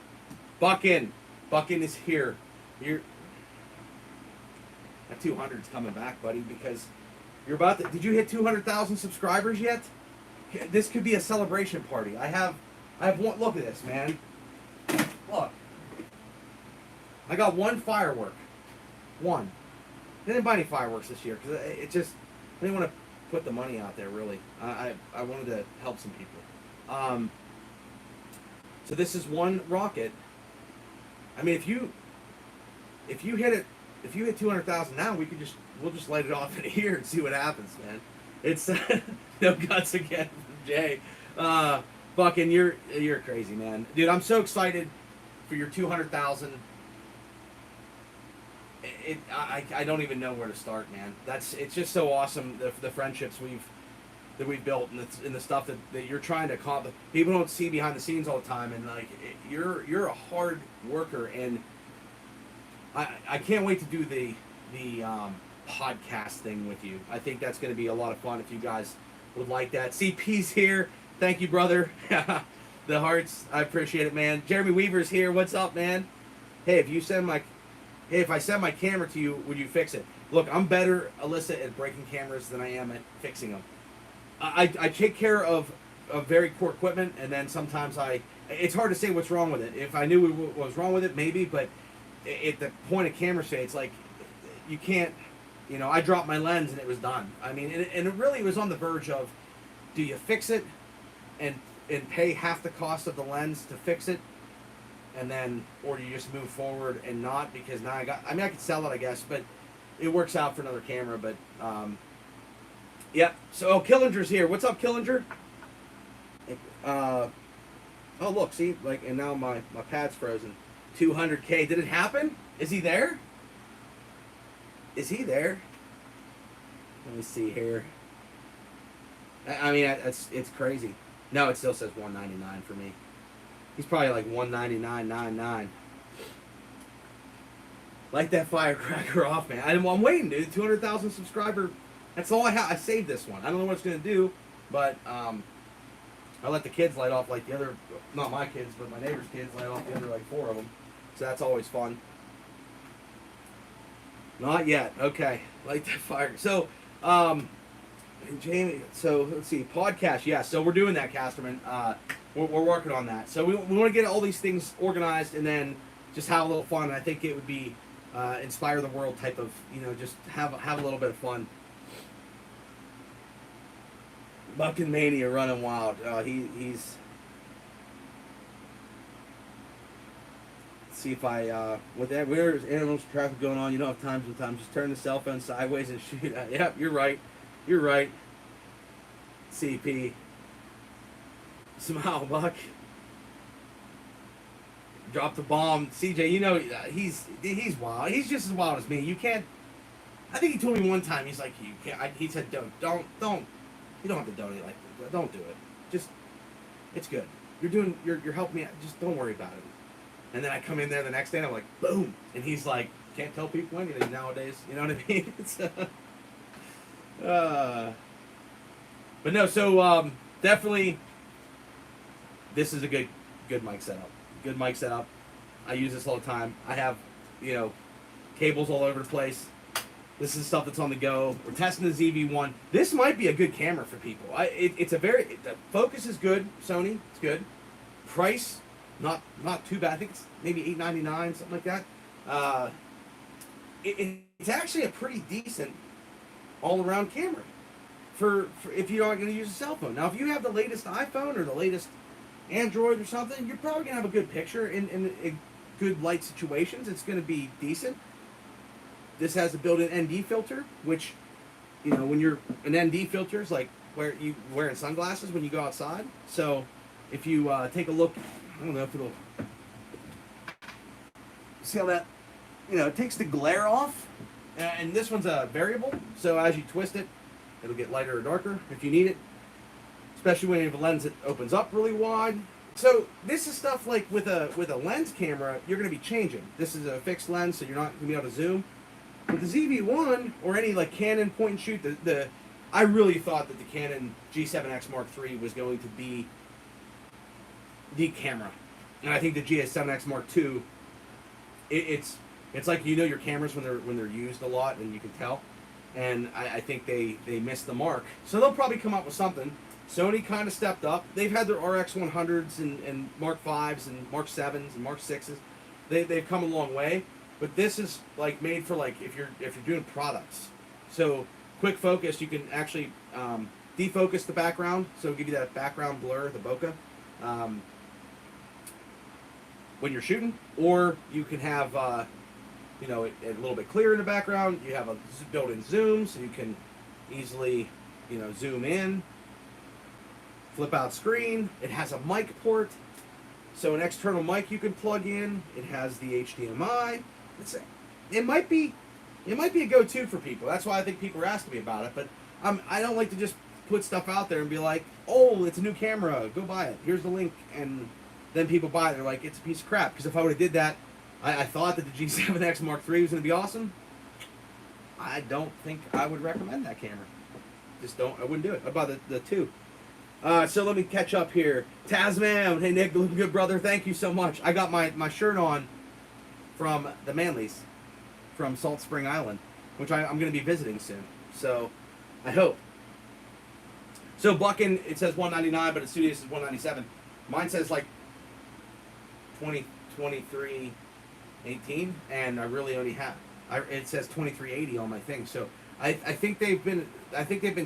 Buckin is here. That 200's coming back, buddy, because you're about to, did you hit 200,000 subscribers yet? This could be a celebration party. I have one, look at this, man. Look. I got one firework. One. I didn't buy any fireworks this year because it just, I didn't want to put the money out there, really. I wanted to help some people. So this is one rocket. I mean, if you hit it, if you hit 200,000 now, we'll just light it off in here and see what happens, man. It's no guts again from Jay. Buckin, you're crazy, man, dude. I'm so excited for your 200,000. I don't even know where to start, man. It's just so awesome, the friendships we've built and the stuff that you're trying to accomplish. People don't see behind the scenes all the time, and like you're a hard worker, and I can't wait to do the podcast thing with you. I think that's going to be a lot of fun if you guys would like that. CP's here. Thank you, brother. The hearts, I appreciate it, man. Jeremy Weaver's here. What's up, man? Hey, if I send my camera to you, would you fix it? Look, I'm better, Alyssa, at breaking cameras than I am at fixing them. I take care of very poor equipment, and then sometimes it's hard to say what's wrong with it. If I knew what was wrong with it, maybe, but at the point of camera say, it's like, you can't, you know, I dropped my lens and it was done. I mean, and it really was on the verge of, do you fix it and pay half the cost of the lens to fix it, and then, or do you just move forward and not, because now I could sell it, I guess, but it works out for another camera, but, yeah. So, Killinger's here. What's up, Killinger? Oh, look, see, like, and now my pad's frozen. 200K. Did it happen? Is he there? Is he there? Let me see here. I mean, it's crazy. No, it still says 199 for me. He's probably like 199.99. Light that firecracker off, man. I'm waiting, dude. 200,000 subscriber. That's all I have. I saved this one. I don't know what it's gonna do, but I let the kids light off like the other, not my kids, but my neighbor's kids light off the other like 4 of them. So that's always fun. Not yet. Okay. Light that fire. So, Jamie, so let's see. Podcast. Yeah. So we're doing that, Casterman. We're working on that. So we want to get all these things organized and then just have a little fun. I think it would be inspire the world type of, you know, just have a little bit of fun. Buckin Mania running wild. He's. See if with that, there's animals traffic going on, you don't have time sometimes. Just turn the cell phone sideways and shoot. Yep, you're right. You're right. CP. Smile, Buck. Drop the bomb. CJ, you know, he's wild. He's just as wild as me. You can't. I think he told me one time, he's like, you can't. He said, don't. You don't have to donate like that. Don't do it. Just, it's good. You're helping me out. Just don't worry about it. And then I come in there the next day and I'm like, boom. And he's like, can't tell people anything nowadays. You know what I mean? It's, but no, so definitely this is a good mic setup. Good mic setup. I use this all the time. I have, you know, cables all over the place. This is stuff that's on the go. We're testing the ZV-1. This might be a good camera for people. The focus is good. Sony, it's good. Price, not too bad. I think it's maybe $8.99, something like that. It's actually a pretty decent all-around camera for if you aren't going to use a cell phone. Now, if you have the latest iPhone or the latest Android or something, you're probably gonna have a good picture in good light situations. It's gonna be decent. This has a built-in ND filter, which, you know, when you're an ND filter is like where you wearing sunglasses when you go outside. So if you take a look, I don't know if it'll see how that, you know, it takes the glare off. And this one's a variable, so as you twist it, it'll get lighter or darker if you need it, especially when you have a lens that opens up really wide. So this is stuff like with a lens camera, you're going to be changing. This is a fixed lens, so you're not going to be able to zoom. With the ZV-1 or any like Canon point and shoot, I really thought that the Canon G7X Mark III was going to be the camera, and I think the G7X Mark II, it's like, you know, your cameras when they're used a lot, and you can tell. And I think they missed the mark. So they'll probably come up with something. Sony kind of stepped up. They've had their RX100s and Mark Vs and Mark 7s and Mark 6s. They've come a long way. But this is like made for like if you're doing products. So quick focus, you can actually defocus the background, so it'll give you that background blur, the bokeh, when you're shooting. Or you can have you know, a little bit clearer in the background. You have a built-in zoom, so you can easily, you know, zoom in, flip out screen. It has a mic port, so an external mic you can plug in. It has the HDMI. It might be a go-to for people. That's why I think people are asking me about it. But I don't like to just put stuff out there and be like, oh, it's a new camera, go buy it. Here's the link, and then people buy it. They're like, it's a piece of crap. Because if I would have did that, I thought that the G7X Mark III was going to be awesome. I don't think I would recommend that camera. I wouldn't do it. What about the two? So let me catch up here. Tasman, hey Nick, looking good, brother. Thank you so much. I got my shirt on from the Manleys, from Salt Spring Island, which I'm going to be visiting soon. So I hope. So Buckin, it says $199, but at Studios is $197. Mine says like 23.18, and I really only have. It says 23.80 on my thing. So I think they've been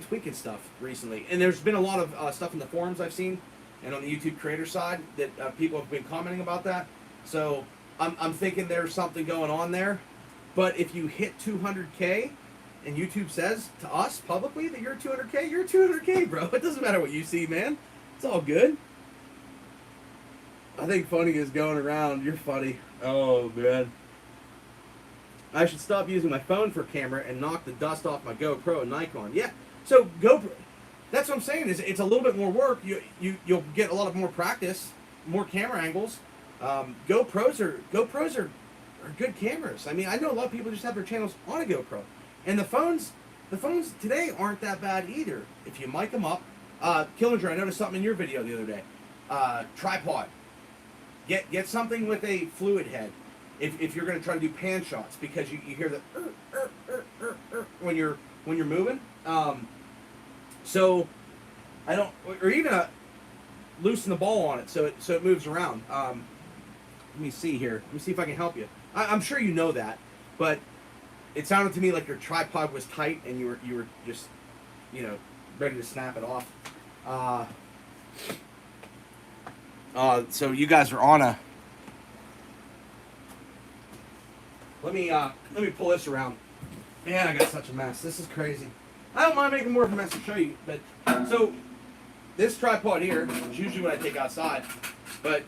tweaking stuff recently, and there's been a lot of stuff in the forums I've seen, and on the YouTube creator side that people have been commenting about that. So I'm thinking there's something going on there. But if you hit 200K, and YouTube says to us publicly that you're 200K, you're 200K, bro. It doesn't matter what you see, man. It's all good. I think funny is going around. You're funny. Oh, man. I should stop using my phone for camera and knock the dust off my GoPro and Nikon. Yeah. So GoPro, that's what I'm saying. Is it's a little bit more work. You'll get a lot of more practice, more camera angles. GoPros are good cameras. I mean, I know a lot of people just have their channels on a GoPro, and the phones today aren't that bad either. If you mic them up, Killinger, I noticed something in your video the other day. Tripod. Get something with a fluid head. If you're going to try to do pan shots, because you hear the when you're moving. So I don't, or even loosen the ball on it so it moves around. Let me see here. Let me see if I can help you. I'm sure you know that, but it sounded to me like your tripod was tight and you were just, you know, ready to snap it off. So you guys are on a. Let me pull this around. Man, I got such a mess. This is crazy. I don't mind making more of a mess to show you, but so this tripod here is usually what I take outside, but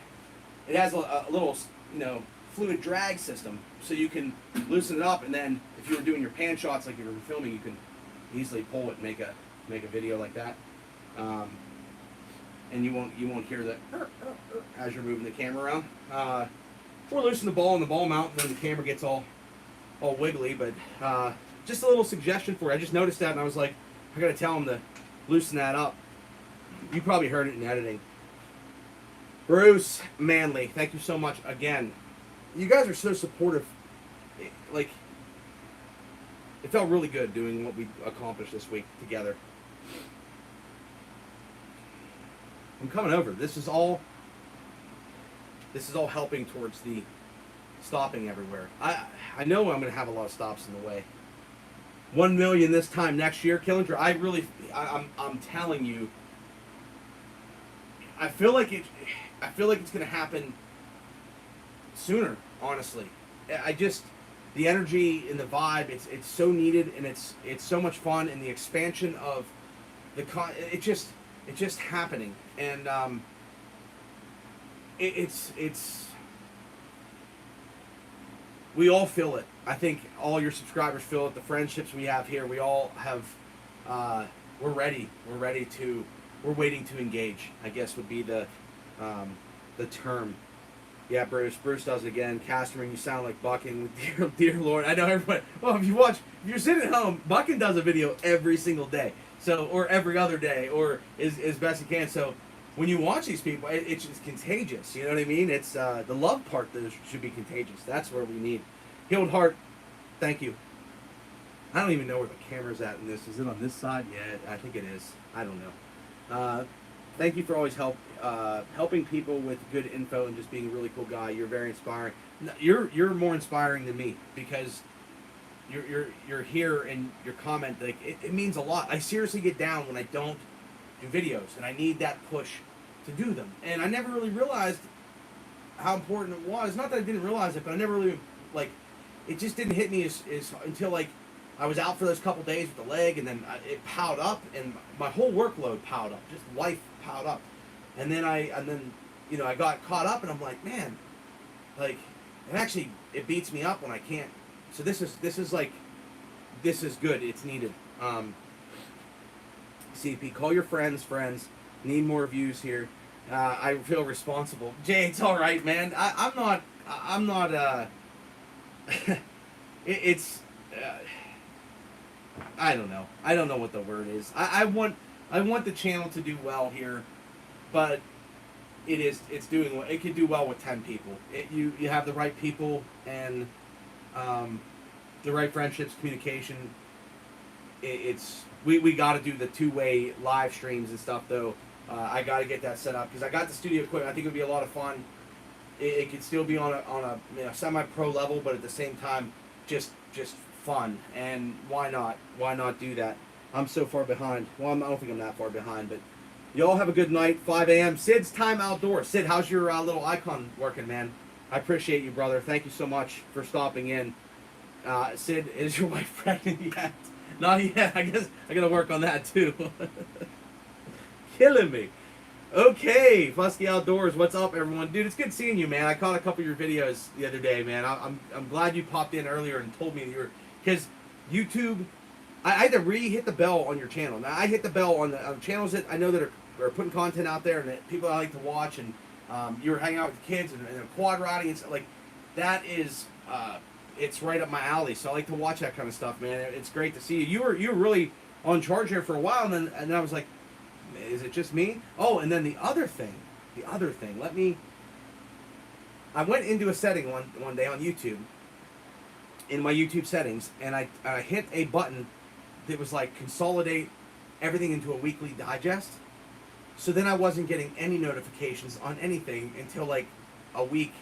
it has a little, you know, fluid drag system, so you can loosen it up, and then if you were doing your pan shots like you were filming, you can easily pull it and make a video like that, and you won't hear that as you're moving the camera around. Or loosen the ball in the ball mount, and then the camera gets all wiggly. But just a little suggestion for you. I just noticed that, and I was like, I gotta tell him to loosen that up. You probably heard it in editing. Bruce Manley, thank you so much again. You guys are so supportive. Like, it felt really good doing what we accomplished this week together. I'm coming over. This is all helping towards the stopping everywhere. I know I'm going to have a lot of stops in the way. 1 million this time next year, Killinger. I'm telling you, I feel like I feel like it's going to happen sooner, honestly. The energy and the vibe, it's so needed, and it's so much fun, and the expansion of it's just happening, and it's we all feel it. I think all your subscribers feel it. The friendships we have here, we all have. We're ready. We're waiting to engage, I guess would be the term. Yeah, Bruce. Bruce does it again. Casterman, you sound like Buckin. Dear Lord. I know everybody. Well, if you're sitting at home, Buckin does a video every single day. So, or every other day, or as best he can. So, when you watch these people, it's contagious. You know what I mean? It's the love part that should be contagious. That's where we need. Healed Heart, thank you. I don't even know where the camera's at in this. Is it on this side? Yeah, I think it is. I don't know. Thank you for always helping people with good info and just being a really cool guy. You're very inspiring. You're more inspiring than me because you're here and your comment, like it means a lot. I seriously get down when I don't do videos, and I need that push to do them. And I never really realized how important it was. Not that I didn't realize it, but I never really it just didn't hit me as until I was out for those couple days with the leg, and then it piled up, and my whole workload piled up, just life piled up, and then I got caught up, and I'm like, man, it beats me up when I can't. So this is good. It's needed. CP, call your friends. Need more views here. I feel responsible. Jay, it's all right, man. I'm not. It's. I don't know. I don't know what the word is. I want the channel to do well here, but it's doing well. It could do well with 10 people. You have the right people and the right friendships, communication. We got to do the two-way live streams and stuff though. I got to get that set up because I got the studio equipment. I think it would be a lot of fun. It could still be on a semi-pro level, but at the same time, just fun. And why not do that? I'm so far behind. Well, I don't think I'm that far behind, but you all have a good night. 5 a.m. Sid's Time Outdoors. Sid, how's your little icon working, man? I appreciate you, brother. Thank you so much for stopping in. Sid, is your wife pregnant yet? Not yet. I guess I gotta work on that too. Killing me. Okay, Fusky Outdoors. What's up, everyone? Dude, it's good seeing you, man. I caught a couple of your videos the other day, man. I'm glad you popped in earlier and told me that you were, because YouTube. I had to hit the bell on your channel. Now I hit the bell on the channels that I know that are putting content out there and that people I like to watch, and you were hanging out with the kids and quad riding and stuff like that. Is it's right up my alley. So I like to watch that kind of stuff, man. It's great to see you. You were really on charge here for a while, and then I was like, is it just me? Oh, and then the other thing. I went into a setting one day on YouTube, in my YouTube settings, and I hit a button that was like consolidate everything into a weekly digest. So then I wasn't getting any notifications on anything until like a week,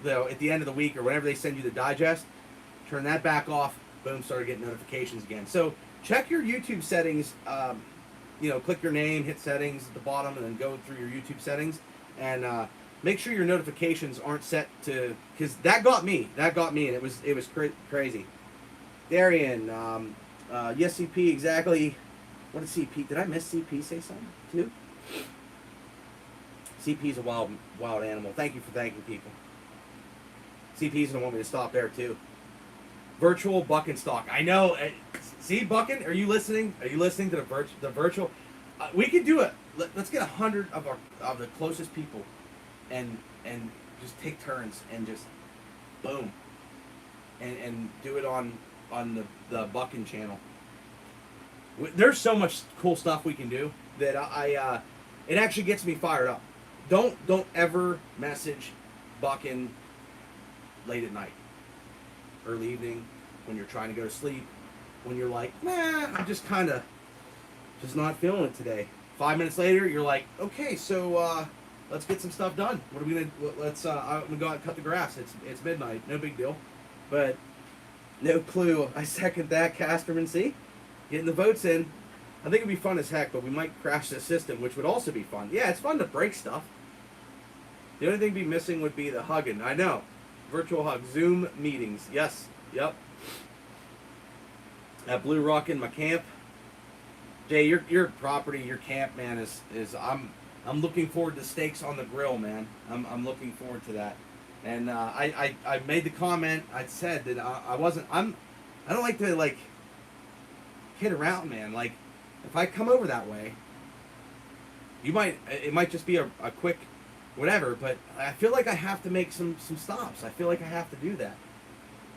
though, at the end of the week or whenever they send you the digest. Turn that back off. Boom, started getting notifications again. So check your YouTube settings. Click your name, hit settings at the bottom, and then go through your YouTube settings, and make sure your notifications aren't set to, because that got me, and it was crazy. Darian, yes, CP, exactly. What did CP? Did I miss CP say something too? CP's a wild animal. Thank you for thanking people. CP's gonna want me to stop there too. Virtual Buckin stock. I know. See, Buckin, are you listening? Are you listening to the virtual? We could do it. Let's get 100 of the closest people, and just take turns and just boom, and do it on the Buckin channel. There's so much cool stuff we can do that it actually gets me fired up. Don't ever message Buckin late at night, early evening, when you're trying to go to sleep, when you're like, nah, I'm just not feeling it today. 5 minutes later, you're like, okay, so let's get some stuff done. What are we gonna? I'm gonna go out and cut the grass. It's midnight, no big deal, but no clue. I second that, Casterman. See, getting the votes in. I think it'd be fun as heck, but we might crash the system, which would also be fun. Yeah, it's fun to break stuff. The only thing be missing would be the hugging. I know. Virtual hug. Zoom meetings. Yes. Yep. At Blue Rock in my camp. Jay, your property, your camp, man, is I'm looking forward to steaks on the grill, man. I'm looking forward to that. And I made the comment. I said that I don't like to like kid around, man. Like if I come over that way, it might just be a quick whatever, but I feel like I have to make some stops. I feel like I have to do that.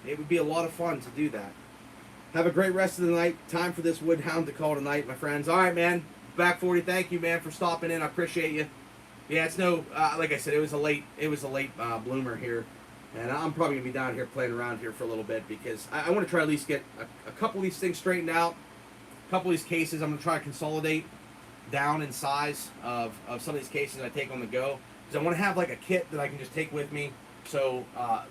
It would be a lot of fun to do that. Have a great rest of the night. Time for this Woodhound to call tonight, my friends. All right, man. Back 40. Thank you, man, for stopping in. I appreciate you. Yeah, it's no like I said, it was a late bloomer here, and I'm probably gonna be down here playing around here for a little bit because I want to try at least get a couple of these things straightened out. A couple of these cases, I'm gonna try to consolidate down in size of some of these cases I take on the go because I want to have like a kit that I can just take with me. So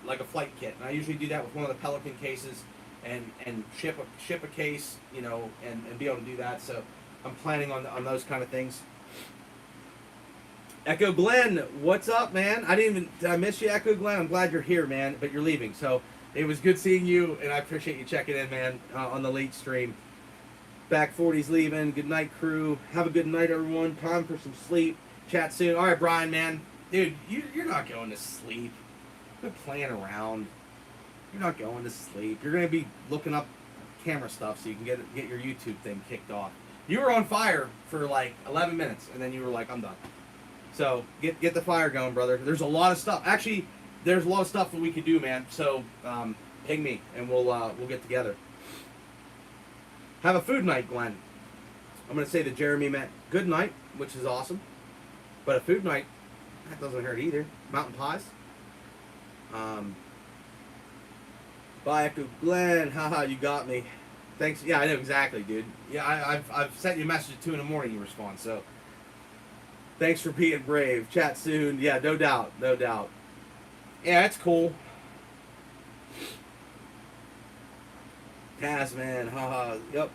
like a flight kit, and I usually do that with one of the Pelican cases. And ship a case, you know, and be able to do that. So I'm planning on those kind of things. Echo Glenn, what's up, man? Did I miss you, Echo Glenn? I'm glad you're here, man, but you're leaving. So it was good seeing you, and I appreciate you checking in, man, on the late stream. Back 40's leaving. Good night, crew. Have a good night, everyone. Time for some sleep. Chat soon. All right, Brian, man. Dude, you're not going to sleep. Quit playing around. You're not going to sleep. You're going to be looking up camera stuff so you can get your YouTube thing kicked off. You were on fire for like 11 minutes, and then you were like, I'm done. So get the fire going, brother. There's a lot of stuff. Actually, there's a lot of stuff that we could do, man. So ping me, and we'll get together. Have a food night, Glenn. I'm going to say that Jeremy meant good night, which is awesome. But a food night, that doesn't hurt either. Mountain pies. Bye, Echo Glenn. Haha, you got me. Thanks. Yeah, I know exactly, dude. Yeah, I've sent you a message at 2 in the morning. You respond. So, thanks for being brave. Chat soon. Yeah, no doubt, no doubt. Yeah, it's cool. Taz, man. Haha. Yep.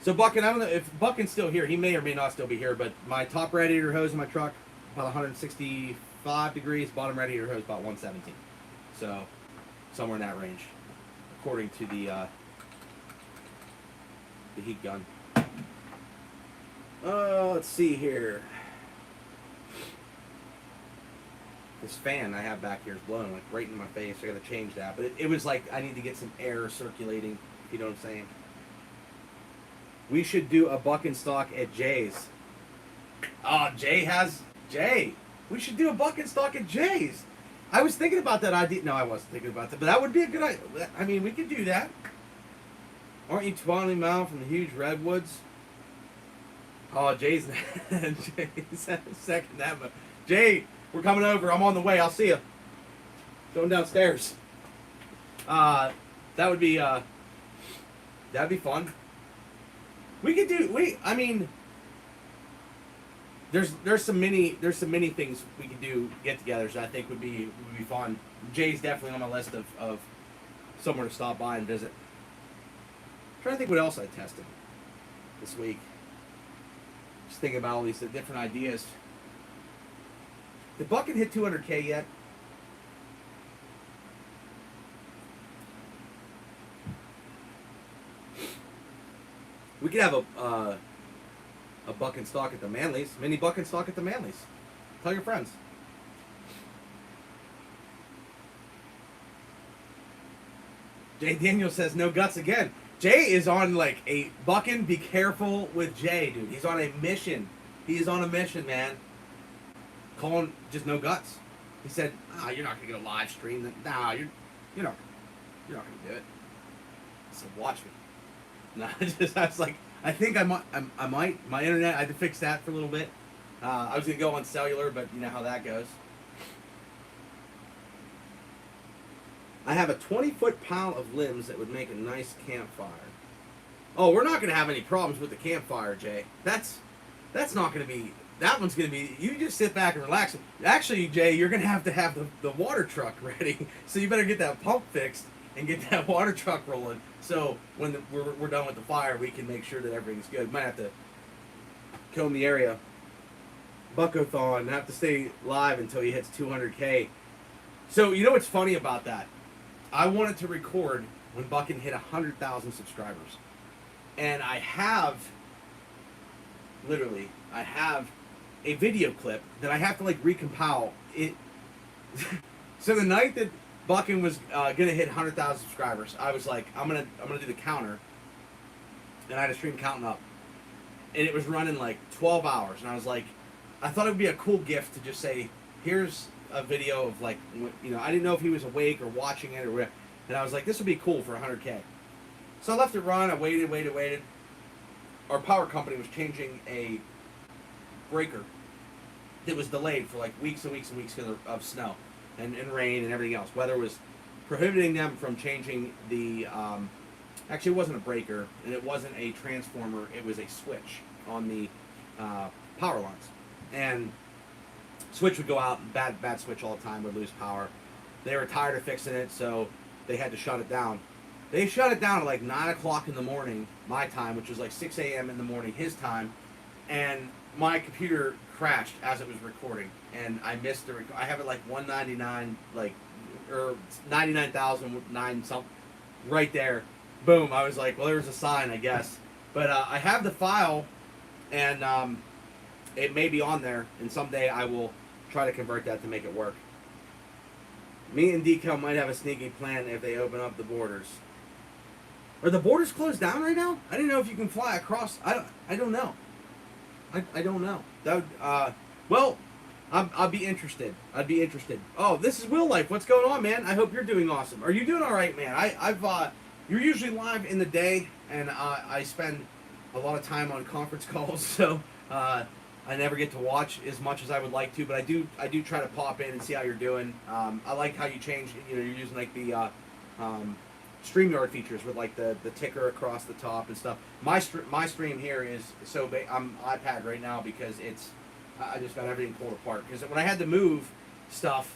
So Buckin, I don't know if Buckin's still here. He may or may not still be here. But my top radiator hose in my truck about 165 degrees. Bottom radiator hose about 117. So. Somewhere in that range, according to the heat gun. Let's see here. This fan I have back here is blowing like right in my face. I got to change that, but it was like I need to get some air circulating. If you know what I'm saying. We should do a buck and stock at Jay's. Jay. We should do a buck and stock at Jay's. I was thinking about that idea. No, I wasn't thinking about that. But that would be a good idea. I mean, we could do that. Aren't you 20 miles from the huge redwoods? Oh, Jay's second that. But Jay, we're coming over. I'm on the way. I'll see you. Going downstairs. That would be that'd be fun. We could do. I mean. There's some many things we could do get-togethers that I think would be fun. Jay's definitely on my list of somewhere to stop by and visit. I'm trying to think what else I tested this week. Just thinking about all these different ideas. Did Bucket hit 200K yet? We could have a buck and stock at the Manleys. Mini buck and stock at the Manleys. Tell your friends. Jay Daniel says no guts again. Jay is on like a bucking. Be careful with Jay, dude. He's on a mission. He is on a mission, man. Calling just no guts. He said, you're not gonna get a live stream. Nah, you're not gonna do it. I said, watch me. I was like, I think I might. My internet, I had to fix that for a little bit. I was going to go on cellular, but you know how that goes. I have a 20-foot pile of limbs that would make a nice campfire. Oh, we're not going to have any problems with the campfire, Jay. That's not going to be... That one's going to be... You just sit back and relax. Actually, Jay, you're going to have the water truck ready. So you better get that pump fixed and get that water truck rolling. So when we're done with the fire, we can make sure that everything's good. Might have to comb the area Buckathon, have to stay live until he hits 200K. So, you know what's funny about that? I wanted to record when Buckin hit 100,000 subscribers. And I have, literally, I have a video clip that I have to like recompile. It. So the night that Buckin was gonna hit 100,000 subscribers, I was like, I'm gonna do the counter, and I had a stream counting up, and it was running like 12 hours, and I was like, I thought it would be a cool gift to just say, here's a video of like, you know, I didn't know if he was awake or watching it or whatever, and I was like, this would be cool for 100K. So I left it run. I waited. Our power company was changing a breaker that was delayed for like weeks and weeks and weeks because of snow and rain and everything else. Weather was prohibiting them from changing the, actually it wasn't a breaker and it wasn't a transformer, it was a switch on the power lines. And switch would go out, bad switch all the time, would lose power. They were tired of fixing it, so they had to shut it down. They shut it down at like 9 o'clock in the morning, my time, which was like 6 a.m. in the morning, his time, and my computer crashed as it was recording, and I missed the I have it like 199, like, or 99,009 something, right there. Boom, I was like, well, there's a sign, I guess. But I have the file, and it may be on there, and someday I will try to convert that to make it work. Me and DCal might have a sneaky plan if they open up the borders. Are the borders closed down right now? I didn't know if you can fly across. I don't know. I don't know. That would, well, I'll be interested. I'd be interested. Oh, this is Will Life. What's going on, man? I hope you're doing awesome. Are you doing all right, man? You're usually live in the day, and I spend a lot of time on conference calls, so I never get to watch as much as I would like to. But I do try to pop in and see how you're doing. I like how you changed. You know, you're using like the StreamYard features with like the ticker across the top and stuff. My stream here is so big. I'm iPad right now because I just got everything pulled apart. Because when I had to move stuff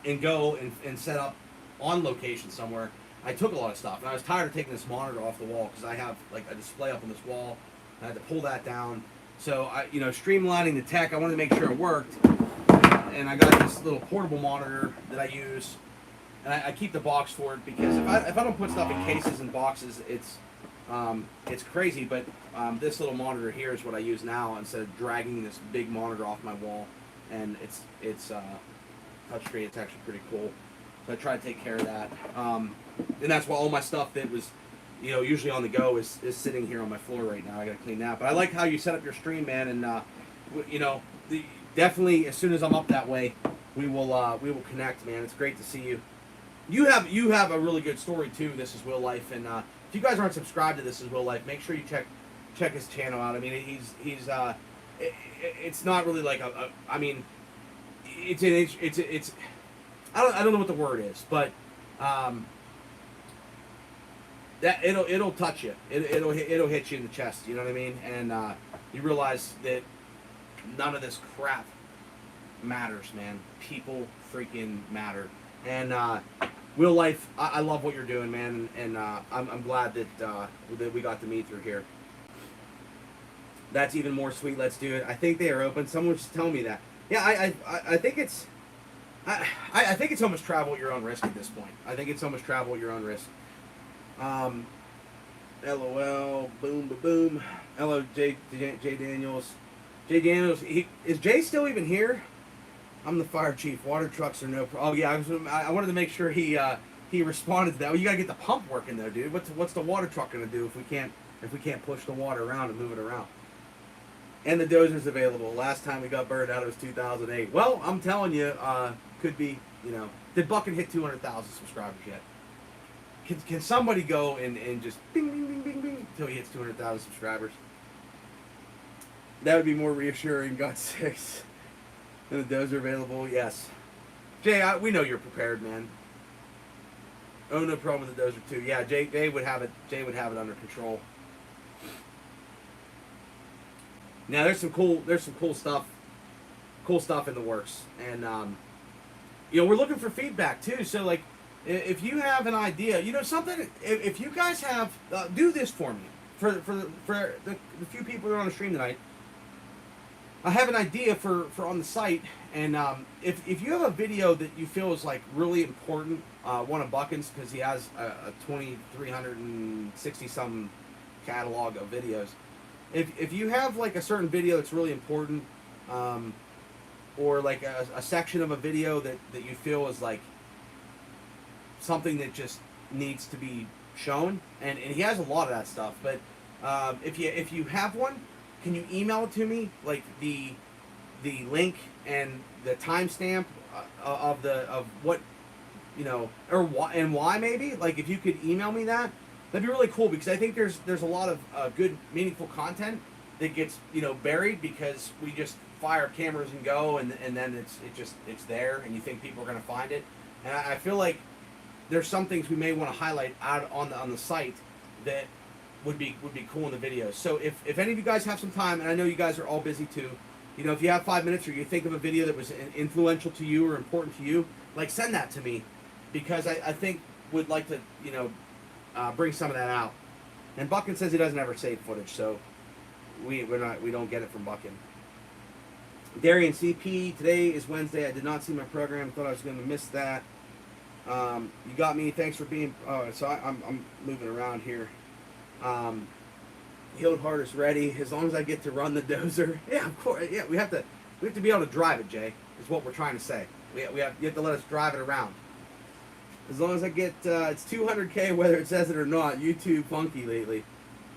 and go and set up on location somewhere, I took a lot of stuff. And I was tired of taking this monitor off the wall because I have like a display up on this wall. I had to pull that down. So streamlining the tech, I wanted to make sure it worked. And I got this little portable monitor that I use. And I keep the box for it because if I don't put stuff in cases and boxes, it's crazy. But this little monitor here is what I use now instead of dragging this big monitor off my wall. And it's touchscreen. It's actually pretty cool. So I try to take care of that. And that's why all my stuff that was usually on the go is sitting here on my floor right now. I got to clean that. But I like how you set up your stream, man. And definitely as soon as I'm up that way, we will connect, man. It's great to see you. You have a really good story too. This is Will Life, and if you guys aren't subscribed to This Is Will Life, make sure you check his channel out. I mean, it's not really like I mean, it's I don't know what the word is, but that it'll touch you. It'll hit you in the chest. You know what I mean? And you realize that none of this crap matters, man. People freaking matter. And Will Life, I love what you're doing, man, and I'm glad that we got to meet through here. That's even more sweet. Let's do it. I think they are open. Someone was telling me that. Yeah, I think it's I think it's almost travel at your own risk at this point. I think it's almost travel at your own risk. LOL, boom, ba boom. Hello, Jay Daniels. Jay Daniels, is Jay still even here? I'm the fire chief. Water trucks are no problem. Oh yeah, I wanted to make sure he responded to that. Well, you gotta get the pump working though, dude. What's the water truck gonna do if we can't push the water around and move it around? And the dozer's available. Last time we got burned out, it was 2008. Well, I'm telling you, could be. Did Buckin hit 200,000 subscribers yet? Can somebody go and just bing bing bing bing bing until he hits 200,000 subscribers? That would be more reassuring. Got 6. And the dozer available, yes. Jay, we know you're prepared, man. Oh, no problem with the dozer too. Yeah, Jay would have it. Jay would have it under control. Now there's some cool stuff. Cool stuff in the works, and we're looking for feedback too. So like, if you have an idea, something. If you guys have, do this for me for the few people that are on the stream tonight. I have an idea for on the site, and if you have a video that you feel is like really important, one of Buckin's, because he has a 2,360 some catalog of videos. If you have like a certain video that's really important, or like a section of a video that you feel is like something that just needs to be shown, and he has a lot of that stuff, but if you have one, can you email it to me, like the link and the timestamp of what, you know, or why, and why, maybe, like if you could email me that, that'd be really cool, because I think there's a lot of good, meaningful content that gets, you know, buried because we just fire cameras and go, and then it's there, and you think people are going to find it, and I feel like there's some things we may want to highlight out on the site that would be cool in the videos. So if any of you guys have some time, and I know you guys are all busy too, you know, if you have 5 minutes or you think of a video that was influential to you or important to you, like, send that to me, because I think would like to, you know, bring some of that out. And Buckin says he doesn't ever save footage, so we don't get it from Buckin. Darian CP, today is Wednesday. I did not see my program. Thought I was going to miss that. You got me. Thanks for being. So I'm moving around here. Healed Heart is ready. As long as I get to run the dozer. Yeah, of course. Yeah, we have to be able to drive it, Jay. Is what we're trying to say. You have to let us drive it around. As long as I get, it's 200K whether it says it or not. YouTube funky lately.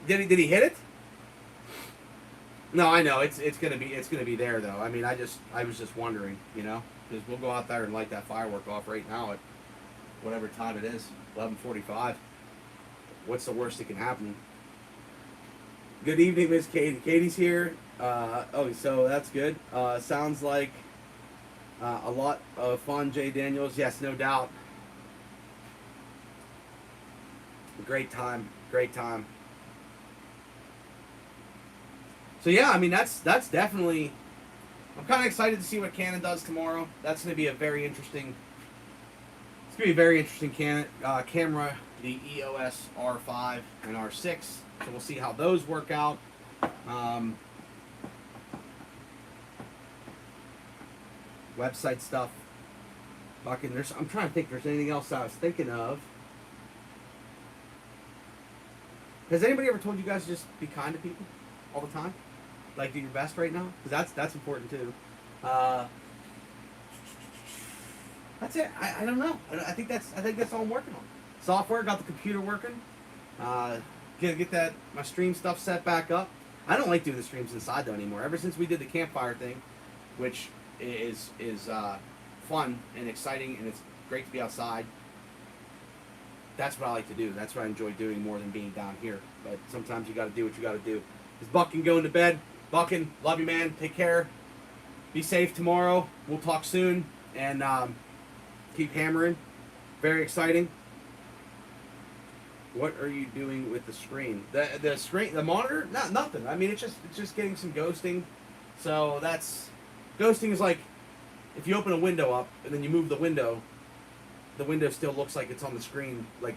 Did he hit it? No, I know it's gonna be there though. I mean, I was just wondering, you know, because we'll go out there and light that firework off right now at whatever time it is, 11:45. What's the worst that can happen? Good evening, Miss Katie. Katie's here. Oh, so that's good. Sounds like a lot of fun, Jay Daniels. Yes, no doubt. Great time. Great time. So yeah, I mean that's definitely. I'm kind of excited to see what Canon does tomorrow. That's going to be a very interesting. It's going to be a very interesting camera, the EOS R5 and R6. So we'll see how those work out. Website stuff. Fucking, I'm trying to think if there's anything else I was thinking of. Has anybody ever told you guys to just be kind to people all the time? Like, do your best right now? Because that's important too. That's it. I don't know. I think that's all I'm working on. Software, got the computer working. Get that my stream stuff set back up. I don't like doing the streams inside though anymore. Ever since we did the campfire thing, which is fun and exciting, and it's great to be outside. That's what I like to do. That's what I enjoy doing more than being down here. But sometimes you got to do what you got to do. Is Buckin going to bed? Buckin, love you, man. Take care. Be safe tomorrow. We'll talk soon, and keep hammering. Very exciting. What are you doing with the screen? The screen, the monitor? Nothing. I mean, it's just getting some ghosting. So ghosting is like if you open a window up and then you move the window still looks like it's on the screen, like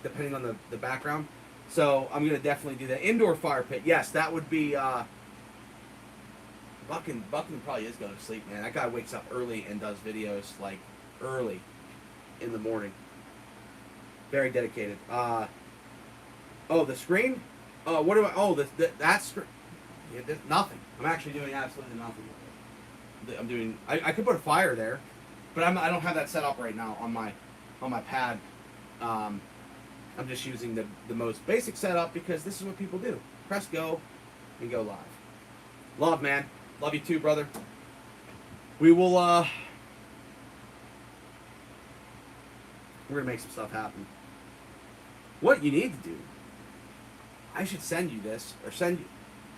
depending on the background. So I'm gonna definitely do that. Indoor fire pit. Yes, that would be. Buckin probably is going to sleep, man. That guy wakes up early and does videos like early in the morning. Very dedicated. Oh, the screen? What do I? Oh, that screen. Yeah, nothing. I'm actually doing absolutely nothing. I'm doing. I could put a fire there, but I don't have that set up right now on my pad. I'm just using the most basic setup because this is what people do. Press go and go live. Love, man. Love you too, brother. We will. We're gonna make some stuff happen. What you need to do? I should send you this,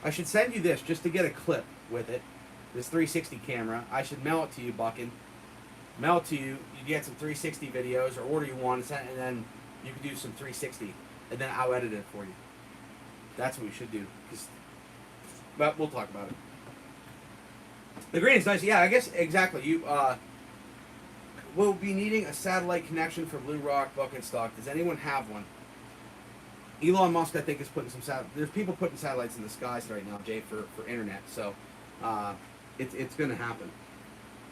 I should send you this just to get a clip with it. This 360 camera. I should mail it to you, Buckin. Mail it to you. You get some 360 videos, or order you one, and then you can do some 360, and then I'll edit it for you. That's what we should do. But we'll talk about it. The green is nice. Yeah, I guess exactly. You will be needing a satellite connection for Blue Rock Buckin stock. Does anyone have one? Elon Musk, I think, is putting some there's people putting satellites in the skies right now, Jay, for internet. So It's going to happen.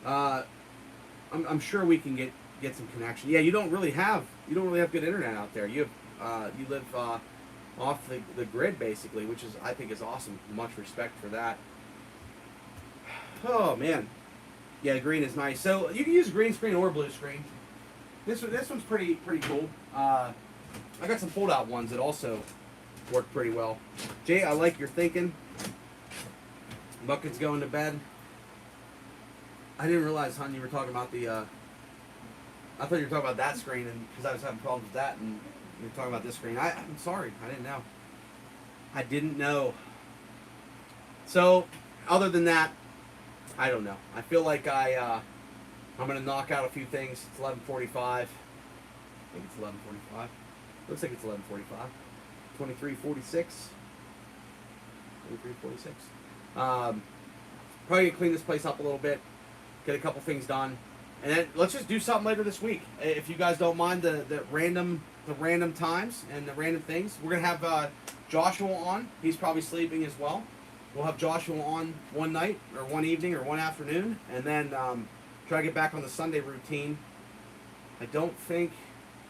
I'm sure we can get some connection. Yeah, you don't really have good internet out there. You live off the grid basically, which is, I think, is awesome. Much respect for that. Oh man, yeah, green is nice. So you can use green screen or blue screen. This one's pretty cool. I got some fold out ones that also work pretty well. Jay, I like your thinking. Bucket's going to bed. I didn't realize, hon, you were talking about the. I thought you were talking about that screen, and because I was having problems with that, and you were talking about this screen. I'm sorry, I didn't know. I didn't know. So, other than that, I don't know. I feel like I'm gonna knock out a few things. It's 11:45. I think it's 11:45. Looks like it's 11:45. 23:46. 23:46. Probably gonna clean this place up a little bit, get a couple things done, and then let's just do something later this week. If you guys don't mind the random times and the random things, we're gonna have Joshua on. He's probably sleeping as well. We'll have Joshua on one night or one evening or one afternoon, and then try to get back on the Sunday routine. I don't think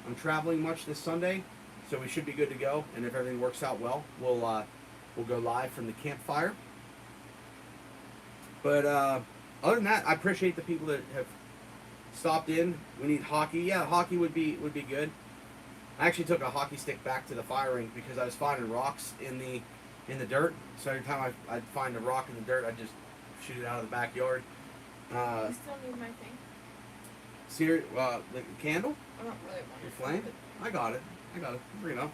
I'm traveling much this Sunday, so we should be good to go. And if everything works out well, we'll go live from the campfire. But other than that, I appreciate the people that have stopped in. We need hockey. Yeah, hockey would be good. I actually took a hockey stick back to the fire rink because I was finding rocks in the dirt. So every time I'd find a rock in the dirt, I'd just shoot it out of the backyard. You still need my thing. The candle? I don't really want Your it. flame? I got it. Bring it up.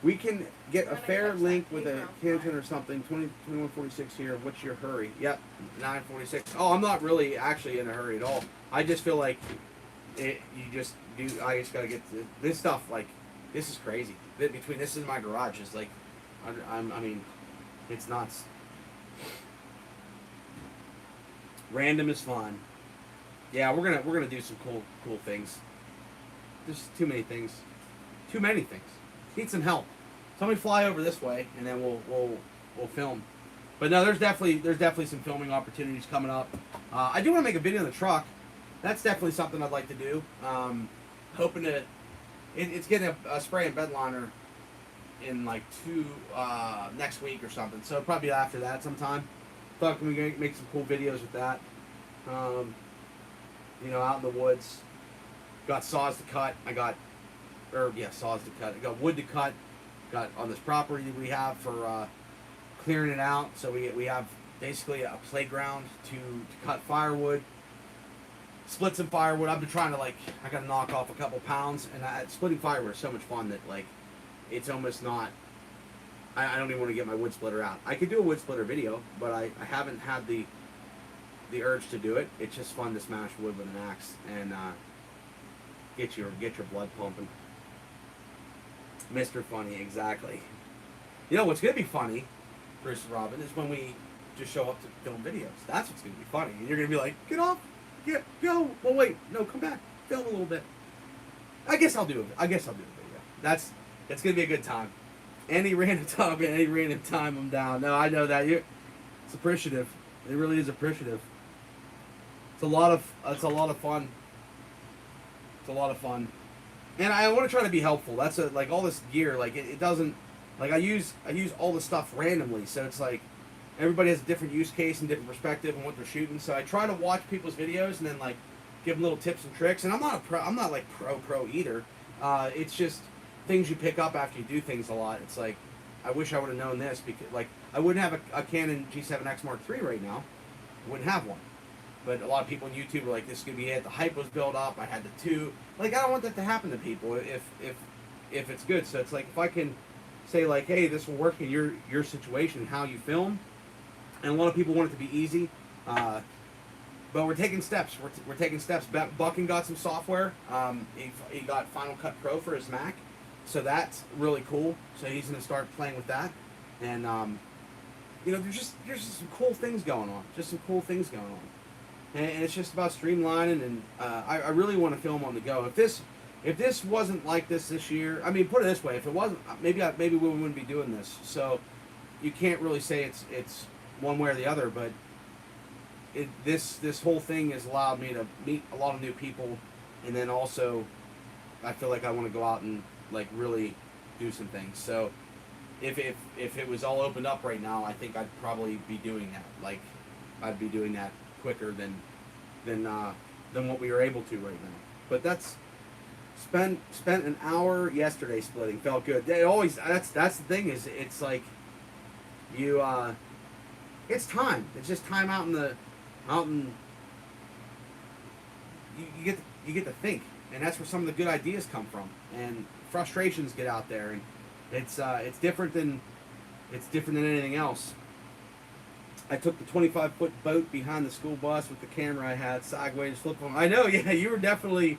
We can get a fair link with a Canton or something. 21:46 here. What's your hurry? Yep, 9:46. Oh, I'm not really actually in a hurry at all. I just feel like I just gotta get to this stuff. Like, this is crazy. Between this and my garage is like, I mean, it's nuts. Random is fun. Yeah, we're gonna do some cool things. There's too many things. Need some help. Somebody fly over this way, and then we'll film. But no, there's definitely some filming opportunities coming up. I do want to make a video in the truck. That's definitely something I'd like to do. Hoping to. It's getting a spray and bed liner in like next week or something. So probably after that sometime. Thought we could make some cool videos with that. Out in the woods. Got saws to cut. Saws to cut. I got wood to cut. Got on this property that we have for clearing it out. So we have basically a playground to cut firewood. Split some firewood. I've been trying to I gotta knock off a couple pounds, and splitting firewood is so much fun that it's almost not. I don't even want to get my wood splitter out. I could do a wood splitter video, but I haven't had the urge to do it. It's just fun to smash wood with an axe and get your blood pumping. Mr. Funny, exactly. You know what's gonna be funny, Bruce and Robin, is when we just show up to film videos. That's what's gonna be funny, and you're gonna be like, "Get off, go." Well, wait, no, come back, film a little bit. I guess I'll do a video. That's gonna be a good time. Any random time, I'm down. No, I know that it's appreciative. It really is appreciative. It's a lot of fun. It's a lot of fun. And I want to try to be helpful. That's all this gear, it doesn't, I use all this stuff randomly, so it's like everybody has a different use case and different perspective on what they're shooting. So I try to watch people's videos and then give them little tips and tricks. And I'm not pro either. It's just things you pick up after you do things a lot. It's like, I wish I would have known this because I wouldn't have a Canon G7X Mark III right now. I wouldn't have one. But a lot of people on YouTube were like, "This is gonna be it." The hype was built up. I had the two. I don't want that to happen to people if it's good. So it's if I can say "Hey, this will work in your situation and how you film," and a lot of people want it to be easy. But we're taking steps. We're taking steps. Bucking got some software. He got Final Cut Pro for his Mac, so that's really cool. So he's gonna start playing with that, and there's just some cool things going on. And it's just about streamlining, and I really want to film on the go. If this wasn't like this year, I mean, put it this way: if it wasn't, maybe we wouldn't be doing this. So you can't really say it's one way or the other. But this whole thing has allowed me to meet a lot of new people, and then also I feel like I want to go out and like really do some things. So if it was all opened up right now, I think I'd probably be doing that. Like I'd be doing that quicker than what we were able to right now. But that's spent an hour yesterday splitting. Felt good. It always that's the thing is it's like you it's time. It's just time out in you get to think, and that's where some of the good ideas come from, and frustrations get out there, and it's different than anything else. I took the 25-foot boat behind the school bus with the camera I had sideways, flip on. I know, yeah, you were definitely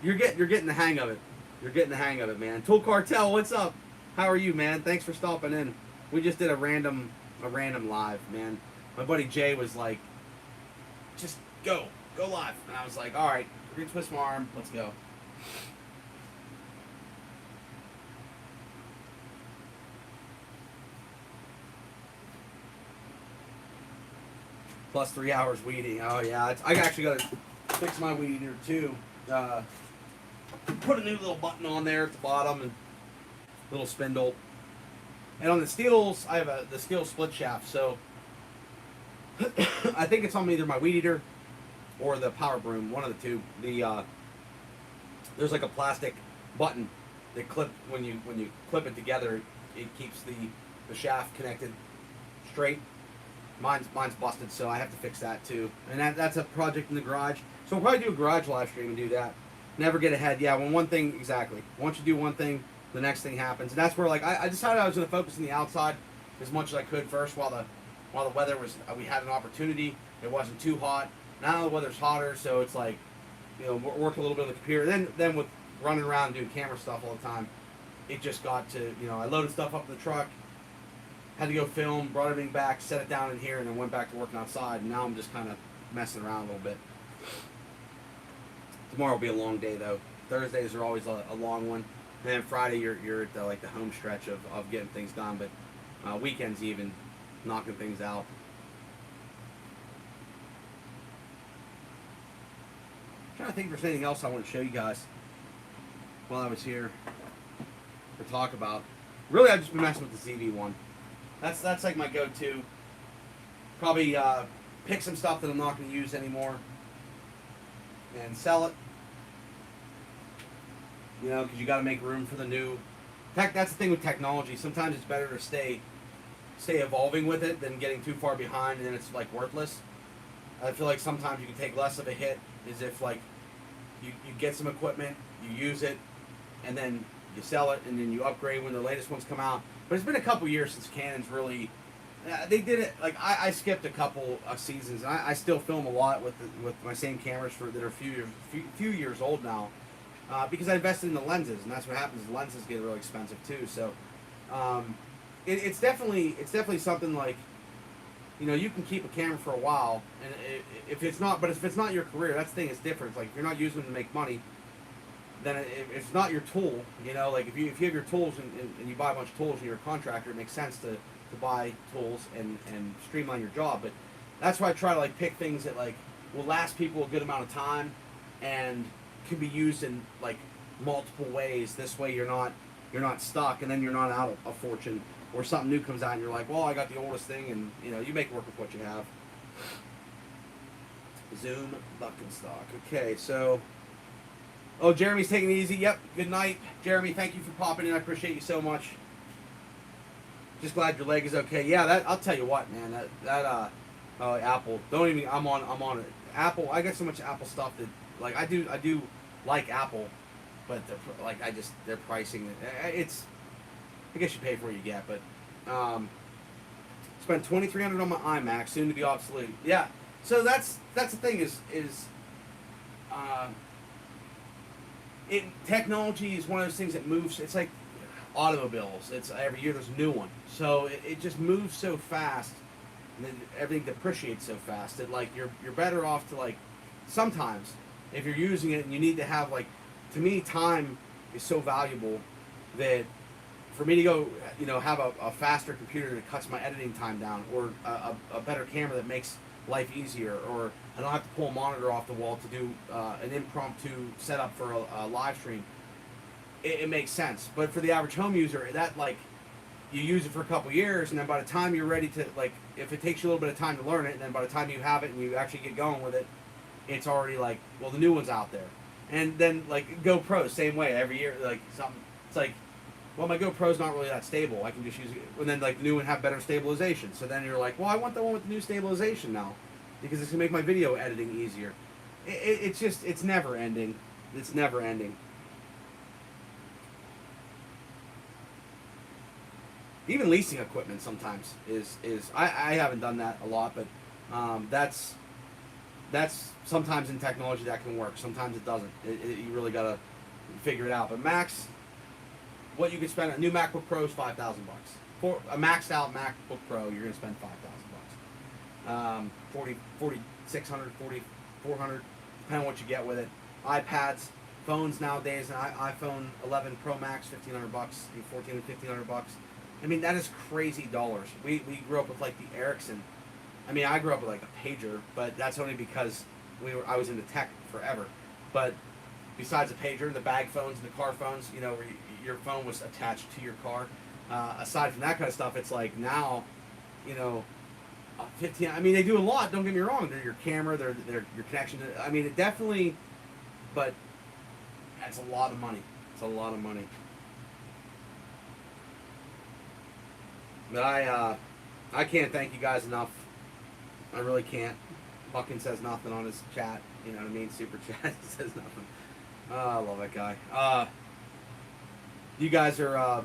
you're getting the hang of it. You're getting the hang of it, man. Tool Cartel, what's up? How are you, man? Thanks for stopping in. We just did a random live, man. My buddy Jay was like, just go live, and I was like, all right, we're gonna twist my arm, let's go. Plus 3 hours weeding. Oh yeah, I actually got to fix my weed eater too. Put a new little button on there at the bottom and little spindle. And on the steels, I have the steel split shaft. So I think it's on either my weed eater or the power broom, one of the two. There's like a plastic button that when you clip it together, it keeps the shaft connected straight. Mine's busted, so I have to fix that too. And that's a project in the garage. So we'll probably do a garage live stream and do that. Never get ahead. Yeah, when one thing, exactly. Once you do one thing, the next thing happens. And that's where like I decided I was going to focus on the outside as much as I could first while the weather was, we had an opportunity. It wasn't too hot. Now the weather's hotter, so it's like, work a little bit on the computer. Then with running around and doing camera stuff all the time, it just got to, I loaded stuff up in the truck, had to go film, brought everything back, set it down in here, and then went back to working outside. And now I'm just kind of messing around a little bit. Tomorrow will be a long day though. Thursdays are always a long one, and then Friday you're at the home stretch of getting things done. But weekends even knocking things out. I'm trying to think if there's anything else I want to show you guys while I was here to talk about. Really, I've just been messing with the ZV-1. That's like my go-to. Probably pick some stuff that I'm not going to use anymore and sell it. Because you got to make room for the new. That's the thing with technology. Sometimes it's better to stay evolving with it than getting too far behind and then it's like worthless. I feel like sometimes you can take less of a hit, as if like you get some equipment, you use it, and then you sell it, and then you upgrade when the latest ones come out. But it's been a couple years since Canon's really. They did it like I skipped a couple of seasons. And I still film a lot with my same cameras that are a few years old now, because I invested in the lenses, and that's what happens. The lenses get really expensive too. So it's definitely something like, you can keep a camera for a while, and if it's not your career, that's the thing. It's different. It's like if you're not using them to make money, then it's not your tool. Like if you have your tools and you buy a bunch of tools and you're a contractor, it makes sense to buy tools and streamline your job. But that's why I try to like pick things that like will last people a good amount of time and can be used in like multiple ways. This way you're not stuck, and then you're not out a fortune, or something new comes out and you're like, well, I got the oldest thing, and you make it work with what you have. Zoom buck and stock. Okay, so Jeremy's taking it easy. Yep, good night, Jeremy. Thank you for popping in. I appreciate you so much. Just glad your leg is okay. Yeah, I'll tell you what, man. Apple. Don't even. I'm on it. Apple. I got so much Apple stuff that like I do like Apple, but their pricing. It's. I guess you pay for what you get, but spent $2,300 on my iMac, soon to be obsolete. Yeah. So that's the thing is technology is one of those things that moves. It's like automobiles. It's every year there's a new one. So it just moves so fast, and then everything depreciates so fast that like you're better off to like sometimes if you're using it and you need to have like, to me time is so valuable that for me to go have a faster computer that cuts my editing time down, or a better camera that makes life easier, or I don't have to pull a monitor off the wall to do an impromptu setup for a live stream. It makes sense. But for the average home user, that like you use it for a couple years, and then by the time you're ready to, like, if it takes you a little bit of time to learn it, and then by the time you have it and you actually get going with it, it's already like, well, the new one's out there. And then like GoPro, same way, every year, like something. It's like, well, my GoPro's not really that stable. I can just use it, and then like the new one have better stabilization. So then you're like, well, I want the one with the new stabilization now, because it's gonna make my video editing easier. It's just, it's never ending. It's never ending. Even leasing equipment sometimes is I haven't done that a lot, but that's sometimes in technology that can work. Sometimes it doesn't. You really gotta figure it out. But max, what you could spend, a new MacBook Pro is $5,000. For a maxed out MacBook Pro, you're gonna spend $5,000. 4,600, 4,400, depending on what you get with it. iPads, phones nowadays, an iPhone 11 Pro Max, $1,500, 14 and $1,500. I mean, that is crazy dollars. We grew up with like the Ericsson. I mean, I grew up with like a pager, but that's only because I was into tech forever. But besides the pager, the bag phones, and the car phones, you know, where your phone was attached to your car. Aside from that kind of stuff, it's like now, you know, 15. I mean, they do a lot. Don't get me wrong. They're your camera. They're your connection. I mean, it definitely. But that's a lot of money. It's a lot of money. But I can't thank you guys enough. I really can't. Buckin says nothing on his chat. You know what I mean? Super chat says nothing. I love that guy. You guys are. I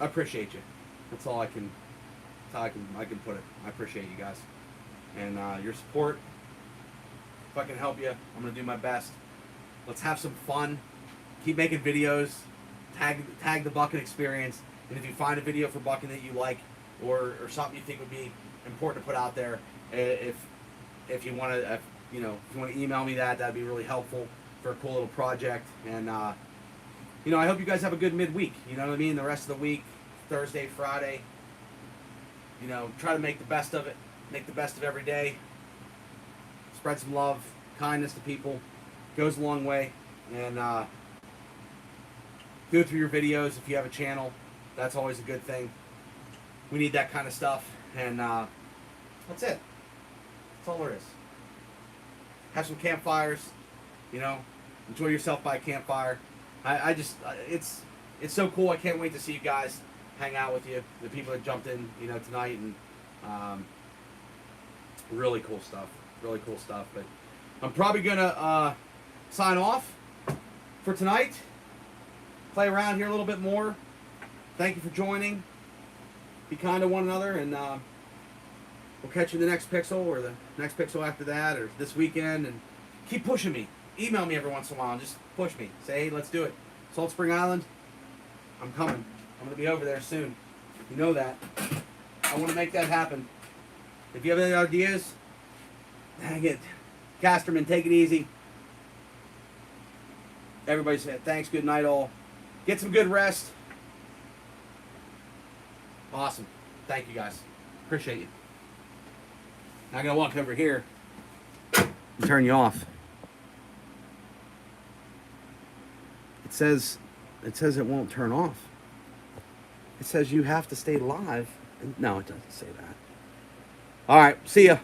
appreciate you. That's all I can. That's how I can put it. I appreciate you guys and your support. If I can help you, I'm gonna do my best. Let's have some fun. Keep making videos. Tag the Buckin experience. And if you find a video for Buckin that you like, or something you think would be important to put out there, if you want to, you know, if you want to email me that'd be really helpful for a cool little project. And you know, I hope you guys have a good midweek. You know what I mean? The rest of the week, Thursday, Friday. You know, try to make the best of it. Make the best of every day. Spread some love, kindness to people. Goes a long way. And go through your videos if you have a channel. That's always a good thing. We need that kind of stuff. And that's it. That's all there is. Have some campfires. You know, enjoy yourself by a campfire. I just, it's so cool. I can't wait to see you guys, hang out with you. The people that jumped in, you know, tonight, and really cool stuff. Really cool stuff. But I'm probably gonna sign off for tonight. Play around here a little bit more. Thank you for joining. Be kind to one another, and we'll catch you in the next Pixel, or the next Pixel after that, or this weekend. And keep pushing me. Email me every once in a while and just push me. Say, hey, let's do it. Salt Spring Island, I'm coming. I'm going to be over there soon. You know that. I want to make that happen. If you have any ideas, dang it. Casterman, take it easy. Everybody said thanks, good night all. Get some good rest. Awesome. Thank you guys. Appreciate you. Now I'm going to walk over here and turn you off. It says it won't turn off. It says you have to stay live. No, it doesn't say that. All right. See ya.